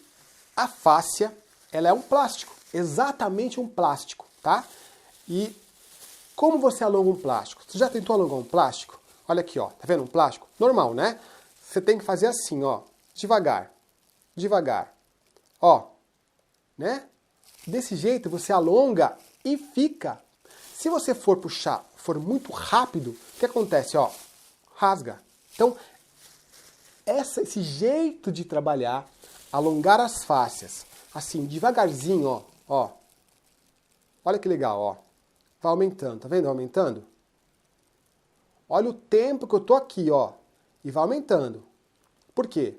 a fáscia, ela é um plástico, exatamente um plástico, tá? E como você alonga um plástico? Você já tentou alongar um plástico? Olha aqui, ó, tá vendo um plástico? Normal, né? Você tem que fazer assim, ó, devagar, devagar, ó, né? Desse jeito você alonga e fica. Se você for puxar, for muito rápido, o que acontece, ó? Rasga. Então, esse jeito de trabalhar, alongar as fáscias, assim, devagarzinho, ó, ó. Olha que legal, ó. Vai aumentando, tá vendo? Aumentando. Olha o tempo que eu tô aqui, ó. E vai aumentando. Por quê?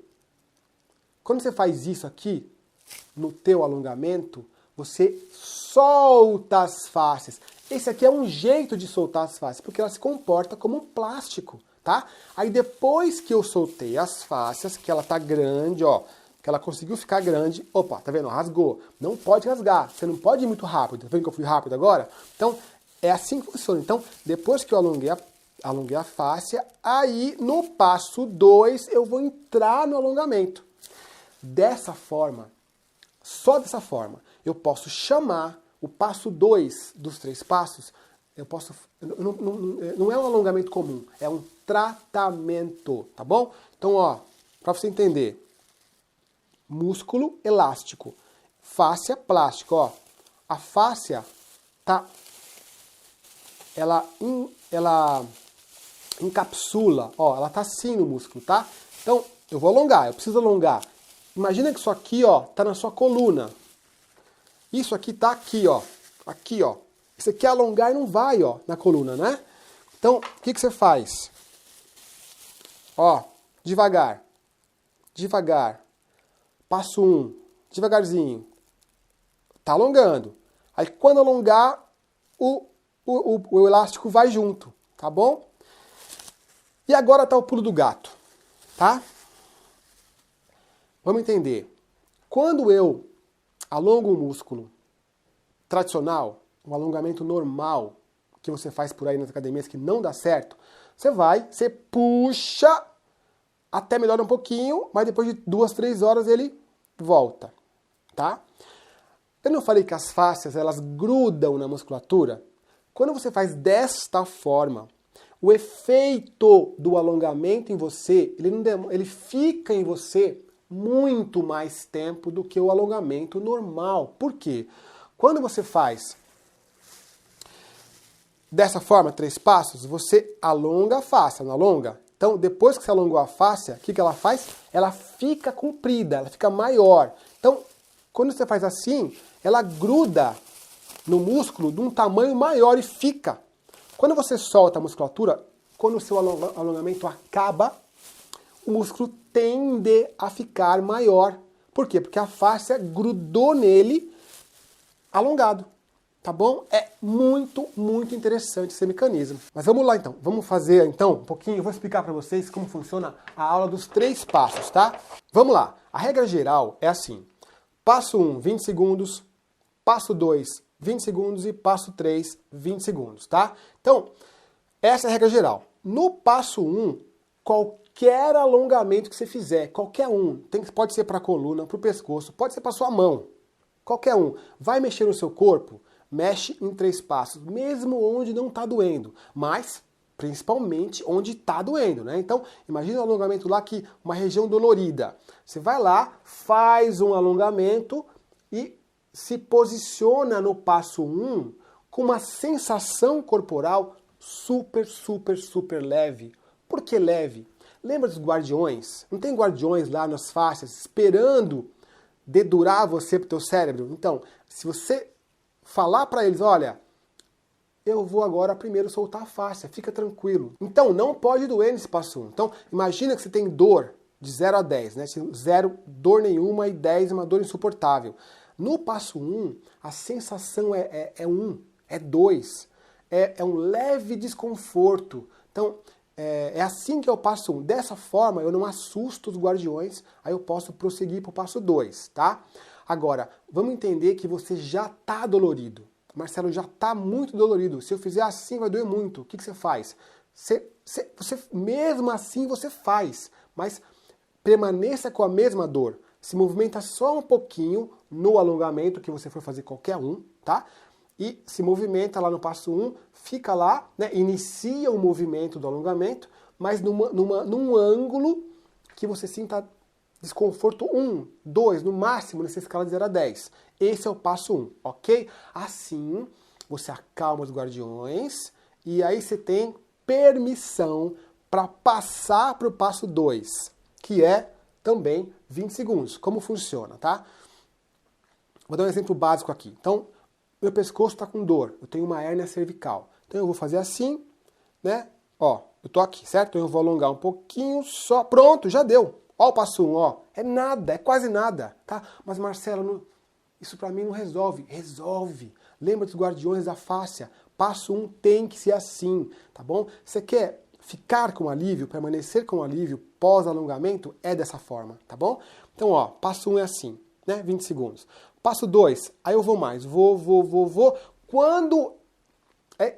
Quando você faz isso aqui, no teu alongamento, você solta as fáscias. Esse aqui é um jeito de soltar as fáscias, porque ela se comporta como um plástico, tá? Aí depois que eu soltei as fáscias, que ela tá grande, ó, que ela conseguiu ficar grande, opa, tá vendo? Rasgou. Não pode rasgar, você não pode ir muito rápido. Tá vendo que eu fui rápido agora? Então, é assim que funciona. Então, depois que eu alonguei a fáscia, aí no passo 2 eu vou entrar no alongamento. Dessa forma, só dessa forma, eu posso chamar o passo 2 dos 3 passos, não é um alongamento comum, é um tratamento, tá bom? Então, ó, para você entender, músculo elástico, fáscia plástico, ó. A fáscia tá, ela encapsula, ó, ela tá assim no músculo, tá? Então, eu vou alongar, eu preciso alongar. Imagina que isso aqui, ó, tá na sua coluna. Isso aqui tá aqui, ó. Aqui, ó. Você quer alongar e não vai, ó, na coluna, né? Então, o que você faz? Ó, devagar. Devagar. Passo 1. Devagarzinho. Tá alongando. Aí, quando alongar, o elástico vai junto, tá bom? E agora tá o pulo do gato, tá? Vamos entender. Quando eu alongo um músculo tradicional, um alongamento normal, que você faz por aí nas academias que não dá certo, você puxa, até melhora um pouquinho, mas depois de 2, 3 horas ele volta, tá? Eu não falei que as fáscias, elas grudam na musculatura? Quando você faz desta forma, o efeito do alongamento em você, ele fica em você muito mais tempo do que o alongamento normal. Por quê? Quando você faz dessa forma, 3 passos, você alonga a fáscia, não alonga? Então, depois que você alongou a fáscia, o que ela faz? Ela fica comprida, ela fica maior. Então, quando você faz assim, ela gruda no músculo de um tamanho maior e fica. Quando você solta a musculatura, quando o seu alongamento acaba, o músculo tende a ficar maior. Por quê? Porque a fáscia grudou nele alongado. Tá bom? É muito, muito interessante esse mecanismo. Mas vamos lá então. Vamos fazer então um pouquinho, eu vou explicar para vocês como funciona a aula dos 3 passos, tá? Vamos lá. A regra geral é assim. Passo 1, 20 segundos. Passo 2, 20 segundos. E passo 3, 20 segundos, tá? Então, essa é a regra geral. No passo 1, qualquer alongamento que você fizer, qualquer um, pode ser para a coluna, para o pescoço, pode ser para sua mão, qualquer um, vai mexer no seu corpo, mexe em 3 passos, mesmo onde não está doendo, mas principalmente onde está doendo, né? Então, imagina um alongamento lá que uma região dolorida. Você vai lá, faz um alongamento e se posiciona no passo 1 com uma sensação corporal super, super, super leve. Por que leve? Lembra dos guardiões? Não tem guardiões lá nas fáscias esperando dedurar você pro teu cérebro? Então, se você falar para eles, olha, eu vou agora primeiro soltar a fáscia, fica tranquilo. Então, não pode doer nesse passo 1. Então, imagina que você tem dor de 0 a 10, né? 0, dor nenhuma, e 10 é uma dor insuportável. No passo 1, a sensação é 1, é 2, é um leve desconforto. Então, é assim que eu passo 1. Dessa forma, eu não assusto os guardiões, aí eu posso prosseguir para o passo 2, tá? Agora, vamos entender que você já está dolorido. Marcelo, já está muito dolorido. Se eu fizer assim, vai doer muito. O que você faz? Você, mesmo assim, você faz, mas permaneça com a mesma dor. Se movimenta só um pouquinho no alongamento que você for fazer qualquer um, tá? E se movimenta lá no passo 1, fica lá, né? Inicia o movimento do alongamento, mas num ângulo que você sinta desconforto 1, 2, no máximo, nessa escala de 0 a 10. Esse é o passo 1, ok? Assim, você acalma os guardiões e aí você tem permissão para passar para o passo 2, que é também 20 segundos. Como funciona, tá? Vou dar um exemplo básico aqui. Então, meu pescoço está com dor, eu tenho uma hérnia cervical. Então eu vou fazer assim, né? Ó, eu tô aqui, certo? Então eu vou alongar um pouquinho só. Pronto, já deu. Ó o passo 1, ó. É nada, é quase nada, tá? Mas Marcelo, isso para mim não resolve. Resolve. Lembra dos guardiões da fáscia? Passo 1 tem que ser assim, tá bom? Você quer ficar com alívio, permanecer com alívio pós-alongamento? É dessa forma, tá bom? Então, ó, passo 1 é assim, né? 20 segundos. Passo 2, aí eu vou mais. Vou. Quando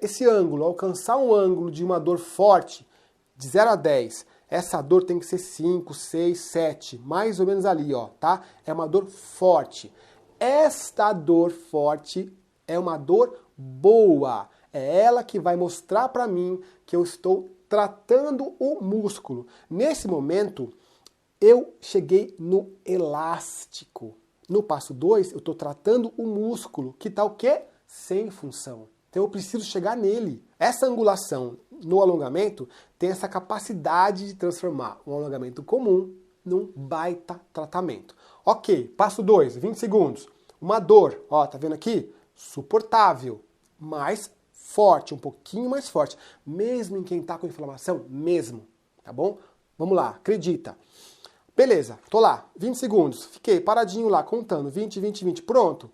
esse ângulo, alcançar um ângulo de uma dor forte, de 0 a 10, essa dor tem que ser 5, 6, 7, mais ou menos ali, ó, tá? É uma dor forte. Esta dor forte é uma dor boa. É ela que vai mostrar para mim que eu estou tratando o músculo. Nesse momento, eu cheguei no elástico. No passo 2, eu estou tratando o músculo, que está o quê? Sem função. Então eu preciso chegar nele. Essa angulação no alongamento tem essa capacidade de transformar um alongamento comum num baita tratamento. Ok, passo 2, 20 segundos. Uma dor, ó, tá vendo aqui? Suportável, mais forte, um pouquinho mais forte. Mesmo em quem está com inflamação, mesmo, tá bom? Vamos lá, acredita. Beleza, tô lá, 20 segundos, fiquei paradinho lá, contando, 20, 20, 20, pronto.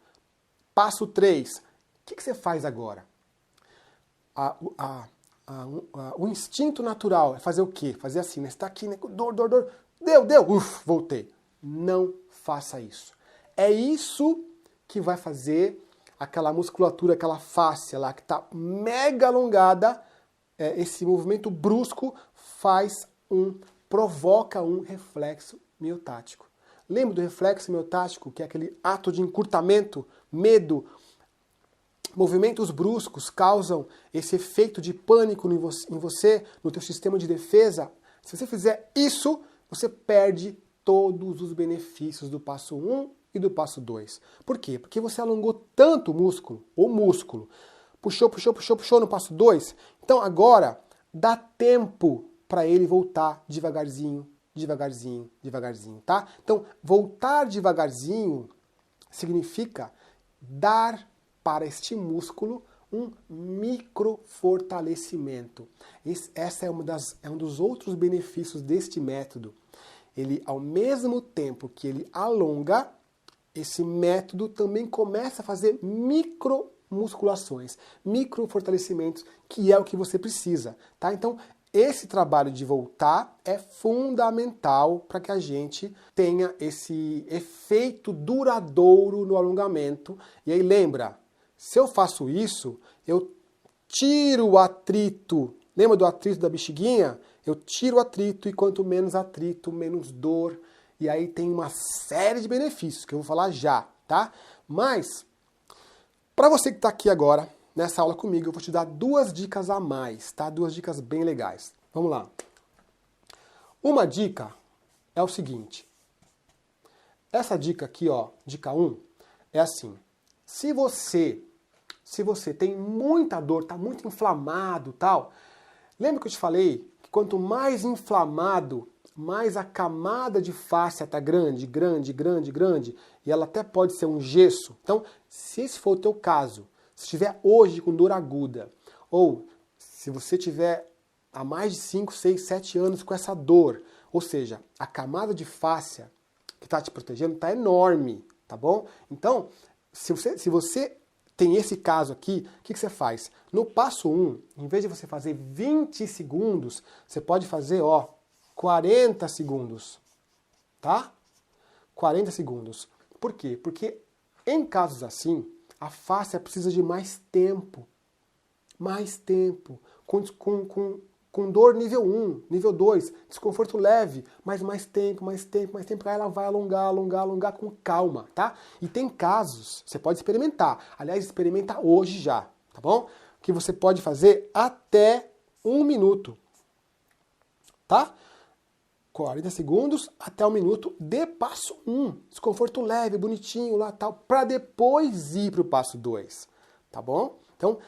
Passo 3, o que você faz agora? O instinto natural é fazer o quê? Fazer assim, né? Você tá aqui, né? Dor, deu, voltei. Não faça isso. É isso que vai fazer aquela musculatura, aquela fáscia lá, que tá mega alongada, esse movimento brusco provoca um reflexo miotático. Lembra do reflexo miotático, que é aquele ato de encurtamento, medo? Movimentos bruscos causam esse efeito de pânico em você, no teu sistema de defesa. Se você fizer isso, você perde todos os benefícios do passo 1 e do passo 2. Por quê? Porque você alongou tanto o músculo. Puxou no passo 2. Então agora dá tempo para ele voltar devagarzinho, devagarzinho, devagarzinho, tá? Então, voltar devagarzinho significa dar para este músculo um microfortalecimento. Essa é um dos outros benefícios deste método. Ele, ao mesmo tempo que ele alonga, esse método também começa a fazer micromusculações, microfortalecimentos, que é o que você precisa, tá? Então, esse trabalho de voltar é fundamental para que a gente tenha esse efeito duradouro no alongamento. E aí lembra, se eu faço isso, eu tiro o atrito. Lembra do atrito da bexiguinha? Eu tiro o atrito e quanto menos atrito, menos dor. E aí tem uma série de benefícios que eu vou falar já, tá? Mas, para você que está aqui agora, nessa aula comigo, eu vou te dar 2 dicas a mais, tá? 2 dicas bem legais. Vamos lá. Uma dica é o seguinte. Essa dica aqui, ó, dica 1, é assim. Se você tem muita dor, tá muito inflamado, tal, lembra que eu te falei que quanto mais inflamado, mais a camada de fáscia tá grande, grande, grande, grande, e ela até pode ser um gesso. Então, se esse for o teu caso, se estiver hoje com dor aguda, ou se você tiver há mais de 5, 6, 7 anos com essa dor, ou seja, a camada de fáscia que está te protegendo está enorme, tá bom? Então, se você tem esse caso aqui, o que você faz? No passo 1, em vez de você fazer 20 segundos, você pode fazer, ó, 40 segundos, tá? 40 segundos. Por quê? Porque em casos assim, a fáscia precisa de mais tempo. Mais tempo. Com dor nível 1, nível 2, desconforto leve, mas mais tempo, mais tempo, mais tempo, aí ela vai alongar, alongar, alongar com calma, tá? E tem casos, você pode experimentar, aliás, experimenta hoje já, tá bom? Que você pode fazer até 1 minuto, tá? 40 segundos até 1 minuto de passo 1, desconforto leve, bonitinho lá, tal, para depois ir para o passo 2, tá bom? Então,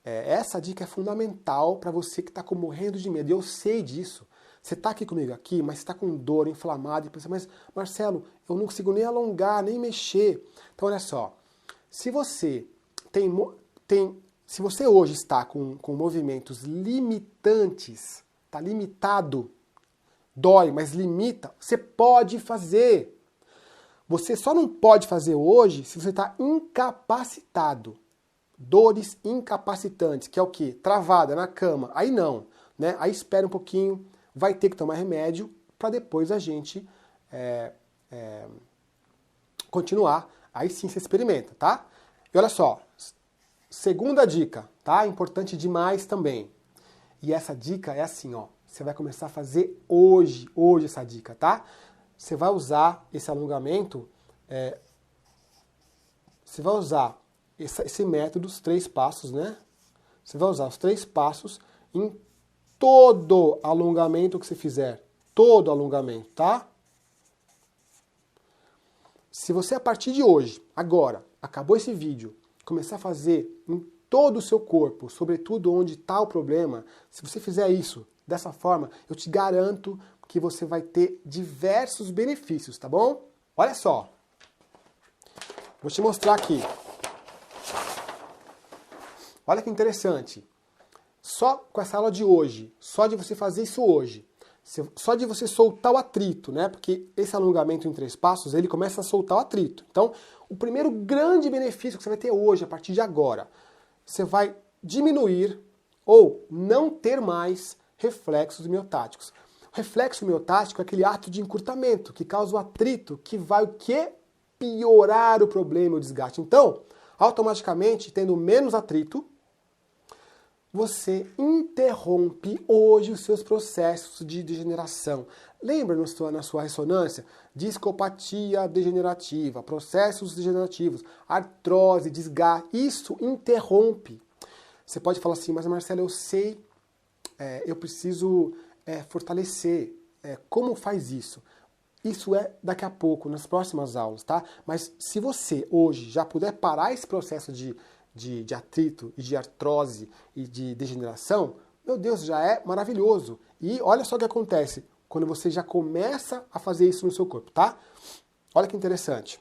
essa dica é fundamental para você que está morrendo de medo. Eu sei disso. Você está aqui comigo aqui, mas está com dor, inflamado, e pensa, mas Marcelo, eu não consigo nem alongar, nem mexer. Então olha só, se você se você hoje está com movimentos limitantes, está limitado, dói, mas limita, você pode fazer. Você só não pode fazer hoje se você está incapacitado. Dores incapacitantes, que é o quê? Travada na cama. Aí não, né? Aí espera um pouquinho, vai ter que tomar remédio para depois a gente continuar. Aí sim você experimenta, tá? E olha só, segunda dica, tá? Importante demais também. E essa dica é assim, ó. Você vai começar a fazer hoje essa dica, tá? Você vai usar esse alongamento, você vai usar esse método, os 3 passos, né? Você vai usar os 3 passos em todo alongamento que você fizer. Todo alongamento, tá? Se você, a partir de hoje, agora, acabou esse vídeo, começar a fazer em todo o seu corpo, sobretudo onde está o problema, se você fizer isso dessa forma, eu te garanto que você vai ter diversos benefícios, tá bom? Olha só. Vou te mostrar aqui. Olha que interessante. Só com essa aula de hoje, só de você fazer isso hoje, só de você soltar o atrito, né? Porque esse alongamento em 3 passos, ele começa a soltar o atrito. Então, o primeiro grande benefício que você vai ter hoje, a partir de agora, você vai diminuir ou não ter mais reflexos miotáticos. O reflexo miotático é aquele ato de encurtamento que causa o atrito, que vai o quê? Piorar o problema, o desgaste. Então, automaticamente, tendo menos atrito, você interrompe hoje os seus processos de degeneração. Lembra na sua ressonância? Discopatia degenerativa, processos degenerativos, artrose, desgaste. Isso interrompe. Você pode falar assim, mas Marcelo, eu sei, eu preciso fortalecer. Como faz isso? Isso é daqui a pouco, nas próximas aulas, tá? Mas se você hoje já puder parar esse processo de atrito e de artrose e de degeneração, meu Deus, já é maravilhoso. E olha só o que acontece quando você já começa a fazer isso no seu corpo, tá? Olha que interessante.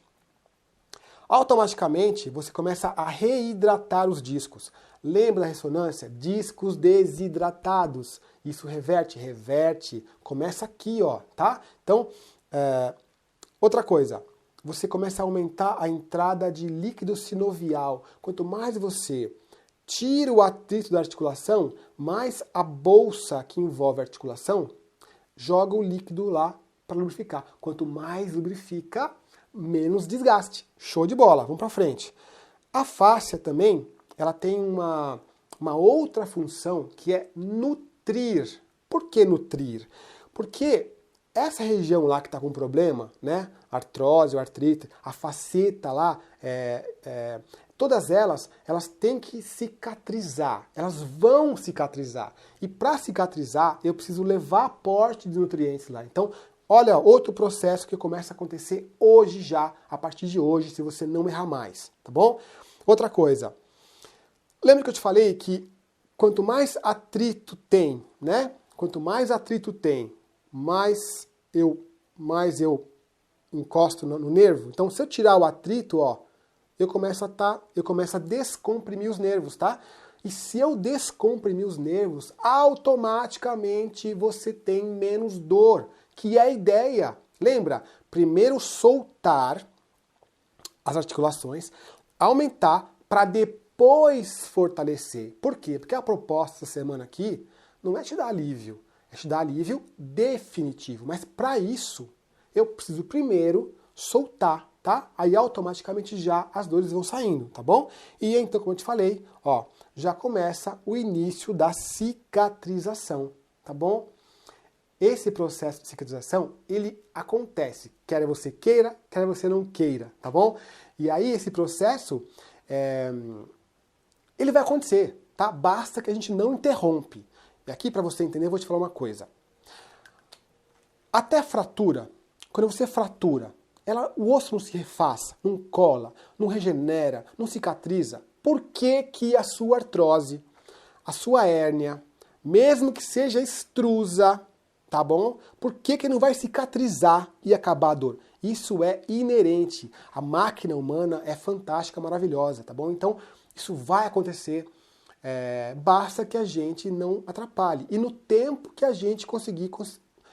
Automaticamente, você começa a reidratar os discos. Lembra da ressonância? Discos desidratados. Isso reverte, reverte. Começa aqui, ó, tá? Então, outra coisa. Você começa a aumentar a entrada de líquido sinovial. Quanto mais você tira o atrito da articulação, mais a bolsa que envolve a articulação joga o líquido lá para lubrificar. Quanto mais lubrifica, menos desgaste. Show de bola, vamos para frente. A fáscia também, ela tem uma outra função que é nutrir. Por que nutrir? Porque essa região lá que está com problema, né? Artrose, artrite, a faceta lá, todas elas têm que cicatrizar. Elas vão cicatrizar. E para cicatrizar, eu preciso levar aporte de nutrientes lá. Então, olha, outro processo que começa a acontecer hoje já, a partir de hoje, se você não errar mais, tá bom? Outra coisa, lembra que eu te falei que quanto mais atrito tem, né? Quanto mais atrito tem, mais eu encosto no nervo. Então, se eu tirar o atrito, ó, eu começo a descomprimir os nervos, tá? E se eu descomprimir os nervos, automaticamente você tem menos dor, que é a ideia. Lembra? Primeiro soltar as articulações, aumentar para depois fortalecer. Por quê? Porque a proposta essa semana aqui não é te dar alívio, é te dar alívio definitivo. Mas para isso, eu preciso primeiro soltar, tá? Aí automaticamente já as dores vão saindo, tá bom? E então, como eu te falei, ó, já começa o início da cicatrização, tá bom? Esse processo de cicatrização, ele acontece, quer você queira, quer você não queira, tá bom? E aí esse processo, ele vai acontecer, tá? Basta que a gente não interrompe. E aqui, para você entender, eu vou te falar uma coisa. Até a fratura, quando você fratura, o osso não se refaz, não cola, não regenera, não cicatriza. Por que que a sua artrose, a sua hérnia, mesmo que seja extrusa, tá bom? Por que que não vai cicatrizar e acabar a dor? Isso é inerente. A máquina humana é fantástica, maravilhosa, tá bom? Então, isso vai acontecer. Basta que a gente não atrapalhe. E no tempo que a gente conseguir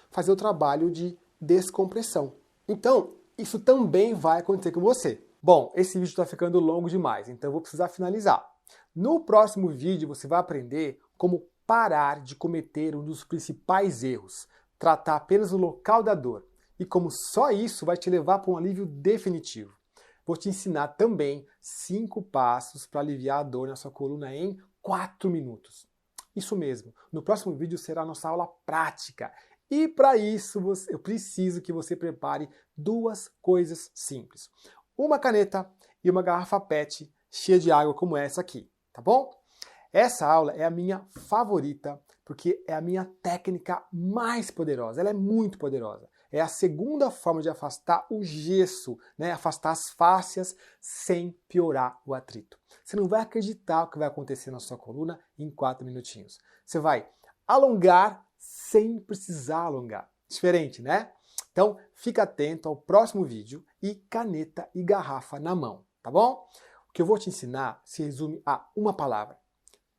fazer o trabalho de descompressão. Então, isso também vai acontecer com você. Bom, esse vídeo está ficando longo demais, então eu vou precisar finalizar. No próximo vídeo você vai aprender como parar de cometer um dos principais erros, tratar apenas o local da dor, e como só isso vai te levar para um alívio definitivo. Vou te ensinar também 5 passos para aliviar a dor na sua coluna em 4 minutos. Isso mesmo, no próximo vídeo será a nossa aula prática. E para isso eu preciso que você prepare 2 coisas simples. Uma caneta e uma garrafa PET cheia de água como essa aqui, tá bom? Essa aula é a minha favorita porque é a minha técnica mais poderosa. Ela é muito poderosa. É a segunda forma de afastar o gesso, né? Afastar as fáscias sem piorar o atrito. Você não vai acreditar o que vai acontecer na sua coluna em 4 minutinhos. Você vai alongar sem precisar alongar. Diferente, né? Então, fica atento ao próximo vídeo e caneta e garrafa na mão, tá bom? O que eu vou te ensinar se resume a uma palavra: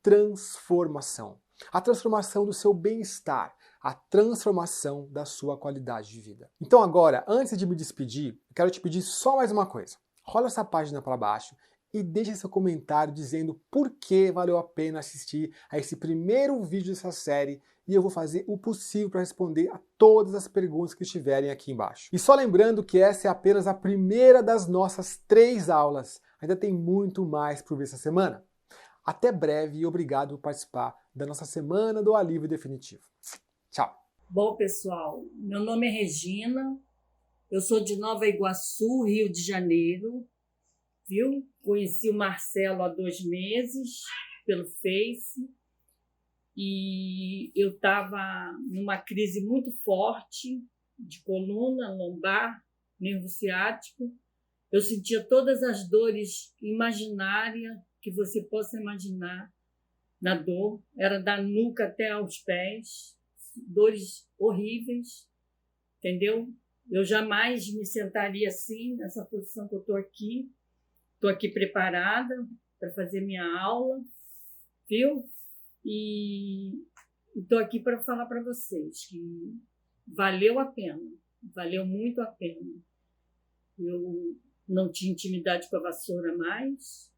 transformação. A transformação do seu bem-estar, a transformação da sua qualidade de vida. Então agora, antes de me despedir, eu quero te pedir só mais uma coisa. Rola essa página para baixo e deixa seu comentário dizendo por que valeu a pena assistir a esse primeiro vídeo dessa série, e eu vou fazer o possível para responder a todas as perguntas que estiverem aqui embaixo. E só lembrando que essa é apenas a primeira das nossas 3 aulas. Ainda tem muito mais por ver essa semana. Até breve e obrigado por participar da nossa Semana do Alívio Definitivo. Tchau! Bom, pessoal, meu nome é Regina, eu sou de Nova Iguaçu, Rio de Janeiro, viu? Conheci o Marcelo há 2 meses pelo Face e eu estava numa crise muito forte de coluna, lombar, nervo ciático. Eu sentia todas as dores imaginárias que você possa imaginar na dor, era da nuca até aos pés, dores horríveis, entendeu? Eu jamais me sentaria assim, nessa posição que eu estou aqui preparada para fazer minha aula, viu? E estou aqui para falar para vocês que valeu a pena, valeu muito a pena. Eu não tinha intimidade com a vassoura mais.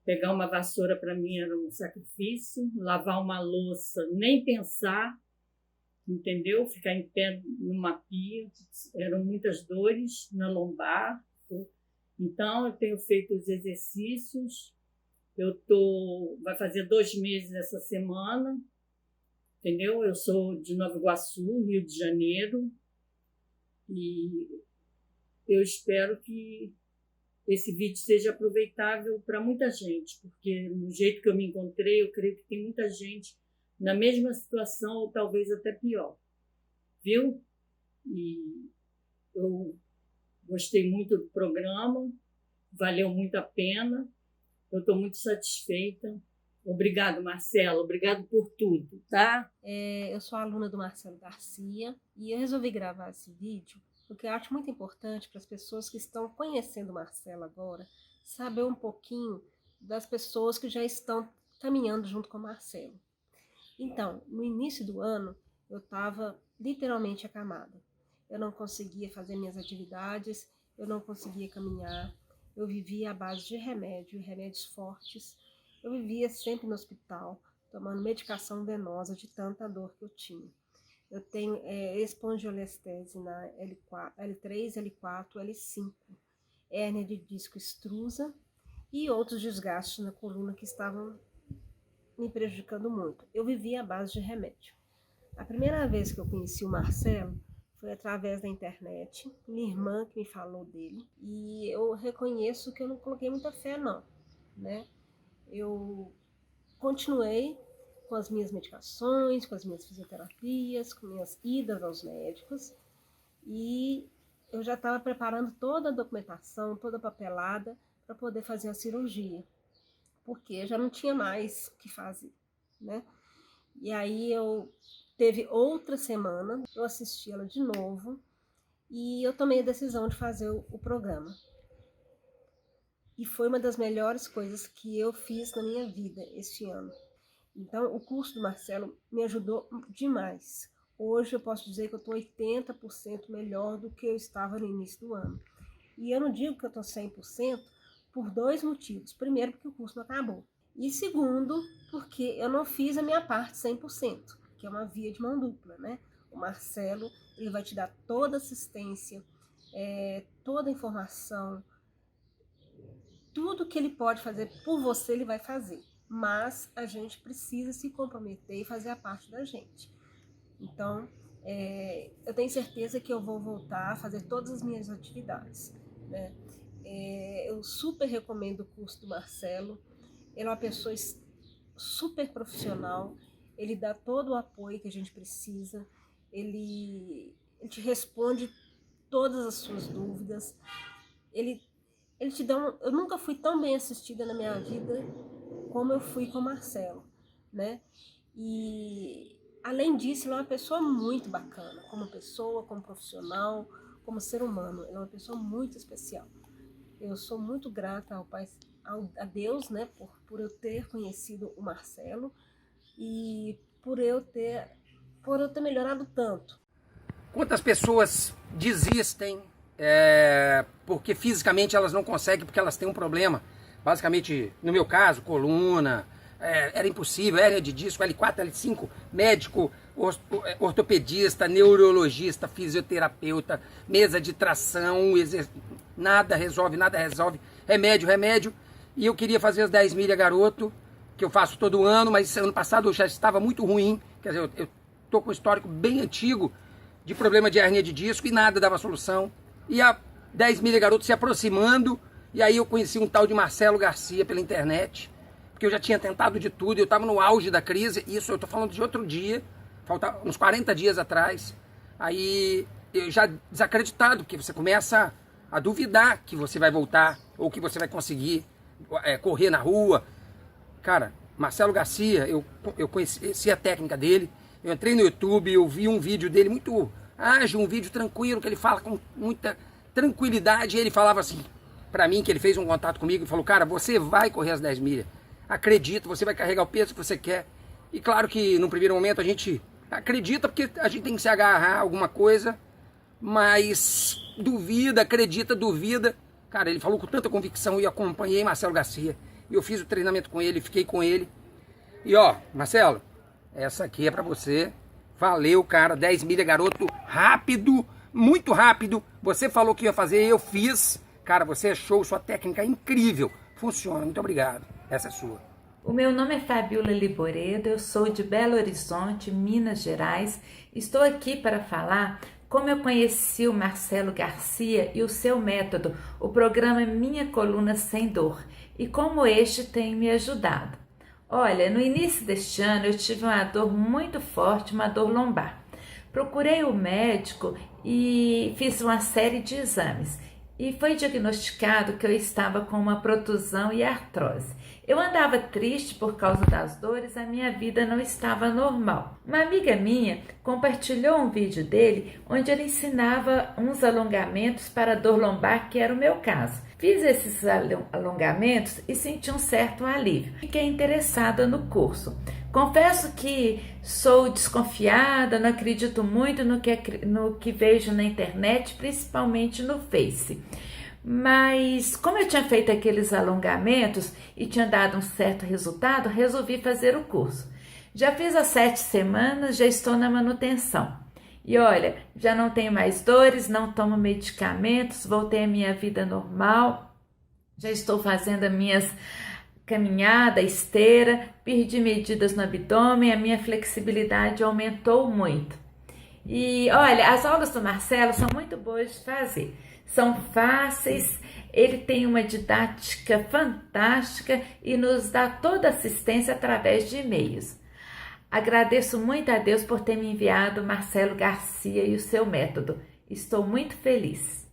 Pegar uma vassoura para mim era um sacrifício. Lavar uma louça, nem pensar, entendeu? Ficar em pé numa pia. Eram muitas dores na lombar. Então, eu tenho feito os exercícios. Vai fazer 2 meses essa semana, entendeu? Eu sou de Nova Iguaçu, Rio de Janeiro. E eu espero que esse vídeo seja aproveitável para muita gente, porque no jeito que eu me encontrei, eu creio que tem muita gente na mesma situação ou talvez até pior, viu? E eu gostei muito do programa, valeu muito a pena, eu estou muito satisfeita. Obrigado, Marcelo, obrigado por tudo, tá? Eu sou aluna do Marcelo Garcia e eu resolvi gravar esse vídeo porque eu acho muito importante para as pessoas que estão conhecendo o Marcelo agora saber um pouquinho das pessoas que já estão caminhando junto com o Marcelo. Então, no início do ano, eu estava literalmente acamada. Eu não conseguia fazer minhas atividades, eu não conseguia caminhar, eu vivia à base de remédios fortes. Eu vivia sempre no hospital, tomando medicação venosa de tanta dor que eu tinha. Eu tenho espondiolestese na L3, L4, L5, hérnia de disco extrusa e outros desgastes na coluna que estavam me prejudicando muito. Eu vivia à base de remédio. A primeira vez que eu conheci o Marcelo foi através da internet, minha irmã que me falou dele, e eu reconheço que eu não coloquei muita fé não, né? Eu continuei com as minhas medicações, com as minhas fisioterapias, com minhas idas aos médicos, e eu já estava preparando toda a documentação, toda a papelada para poder fazer a cirurgia, porque já não tinha mais o que fazer, né? E aí teve outra semana, eu assisti ela de novo, e eu tomei a decisão de fazer o programa. E foi uma das melhores coisas que eu fiz na minha vida este ano. Então, o curso do Marcelo me ajudou demais. Hoje eu posso dizer que eu estou 80% melhor do que eu estava no início do ano. E eu não digo que eu estou 100% por 2 motivos. Primeiro, porque o curso não acabou. E segundo, porque eu não fiz a minha parte 100%, que é uma via de mão dupla, né? O Marcelo, ele vai te dar toda a assistência, toda a informação, tudo que ele pode fazer por você, ele vai fazer. Mas a gente precisa se comprometer e fazer a parte da gente. Então, eu tenho certeza que eu vou voltar a fazer todas as minhas atividades, né? Eu super recomendo o curso do Marcelo. Ele é uma pessoa super profissional, ele dá todo o apoio que a gente precisa, ele te responde todas as suas dúvidas, ele te dá eu nunca fui tão bem assistida na minha vida como eu fui com o Marcelo, né? E além disso, ele é uma pessoa muito bacana, como pessoa, como profissional, como ser humano, ele é uma pessoa muito especial. Eu sou muito grata ao Pai, a Deus, né, por eu ter conhecido o Marcelo e por eu ter melhorado tanto. Quantas pessoas desistem porque fisicamente elas não conseguem, porque elas têm um problema. Basicamente, no meu caso, coluna, era impossível, hérnia de disco, L4, L5, médico, ortopedista, neurologista, fisioterapeuta, mesa de tração, nada resolve, remédio. E eu queria fazer as 10 milhas garoto, que eu faço todo ano, mas ano passado eu já estava muito ruim, quer dizer, eu estou com um histórico bem antigo de problema de hérnia de disco e nada dava solução. E a 10 milhas garoto se aproximando, e aí eu conheci um tal de Marcelo Garcia pela internet, porque eu já tinha tentado de tudo, eu estava no auge da crise, isso eu estou falando de outro dia, faltava uns 40 dias atrás, aí eu já desacreditado, porque você começa a duvidar que você vai voltar, ou que você vai conseguir correr na rua. Cara, Marcelo Garcia, eu conheci a técnica dele, eu entrei no YouTube, eu vi um vídeo dele muito ágil, um vídeo tranquilo, que ele fala com muita tranquilidade, e ele falava assim, para mim, que ele fez um contato comigo e falou, cara, você vai correr as 10 milhas, acredita, você vai carregar o peso que você quer. E claro que no primeiro momento a gente acredita, porque a gente tem que se agarrar a alguma coisa, mas duvida, acredita, duvida. Cara, ele falou com tanta convicção e eu acompanhei Marcelo Garcia. E eu fiz o treinamento com ele, fiquei com ele. E ó, Marcelo, essa aqui é pra você. Valeu, cara, 10 milhas, garoto, rápido, muito rápido. Você falou que ia fazer, eu fiz. Cara, você é show, sua técnica é incrível. Funciona, muito obrigado. Essa é sua. O meu nome é Fabiola Liboredo, eu sou de Belo Horizonte, Minas Gerais. Estou aqui para falar como eu conheci o Marcelo Garcia e o seu método, o programa Minha Coluna Sem Dor, e como este tem me ajudado. Olha, no início deste ano eu tive uma dor muito forte, uma dor lombar. Procurei o médico e fiz uma série de exames. E foi diagnosticado que eu estava com uma protusão e artrose. Eu andava triste por causa das dores, a minha vida não estava normal. Uma amiga minha compartilhou um vídeo dele onde ele ensinava uns alongamentos para dor lombar, que era o meu caso. Fiz esses alongamentos e senti um certo alívio. Fiquei interessada no curso. Confesso que sou desconfiada, não acredito muito no que vejo na internet, principalmente no Face. Mas como eu tinha feito aqueles alongamentos e tinha dado um certo resultado, resolvi fazer o curso. Já fiz as 7 semanas, já estou na manutenção. E olha, já não tenho mais dores, não tomo medicamentos, voltei à minha vida normal, já estou fazendo as minhas caminhada, esteira, perdi medidas no abdômen, a minha flexibilidade aumentou muito. E olha, as aulas do Marcelo são muito boas de fazer, são fáceis, ele tem uma didática fantástica e nos dá toda a assistência através de e-mails. Agradeço muito a Deus por ter me enviado Marcelo Garcia e o seu método. Estou muito feliz.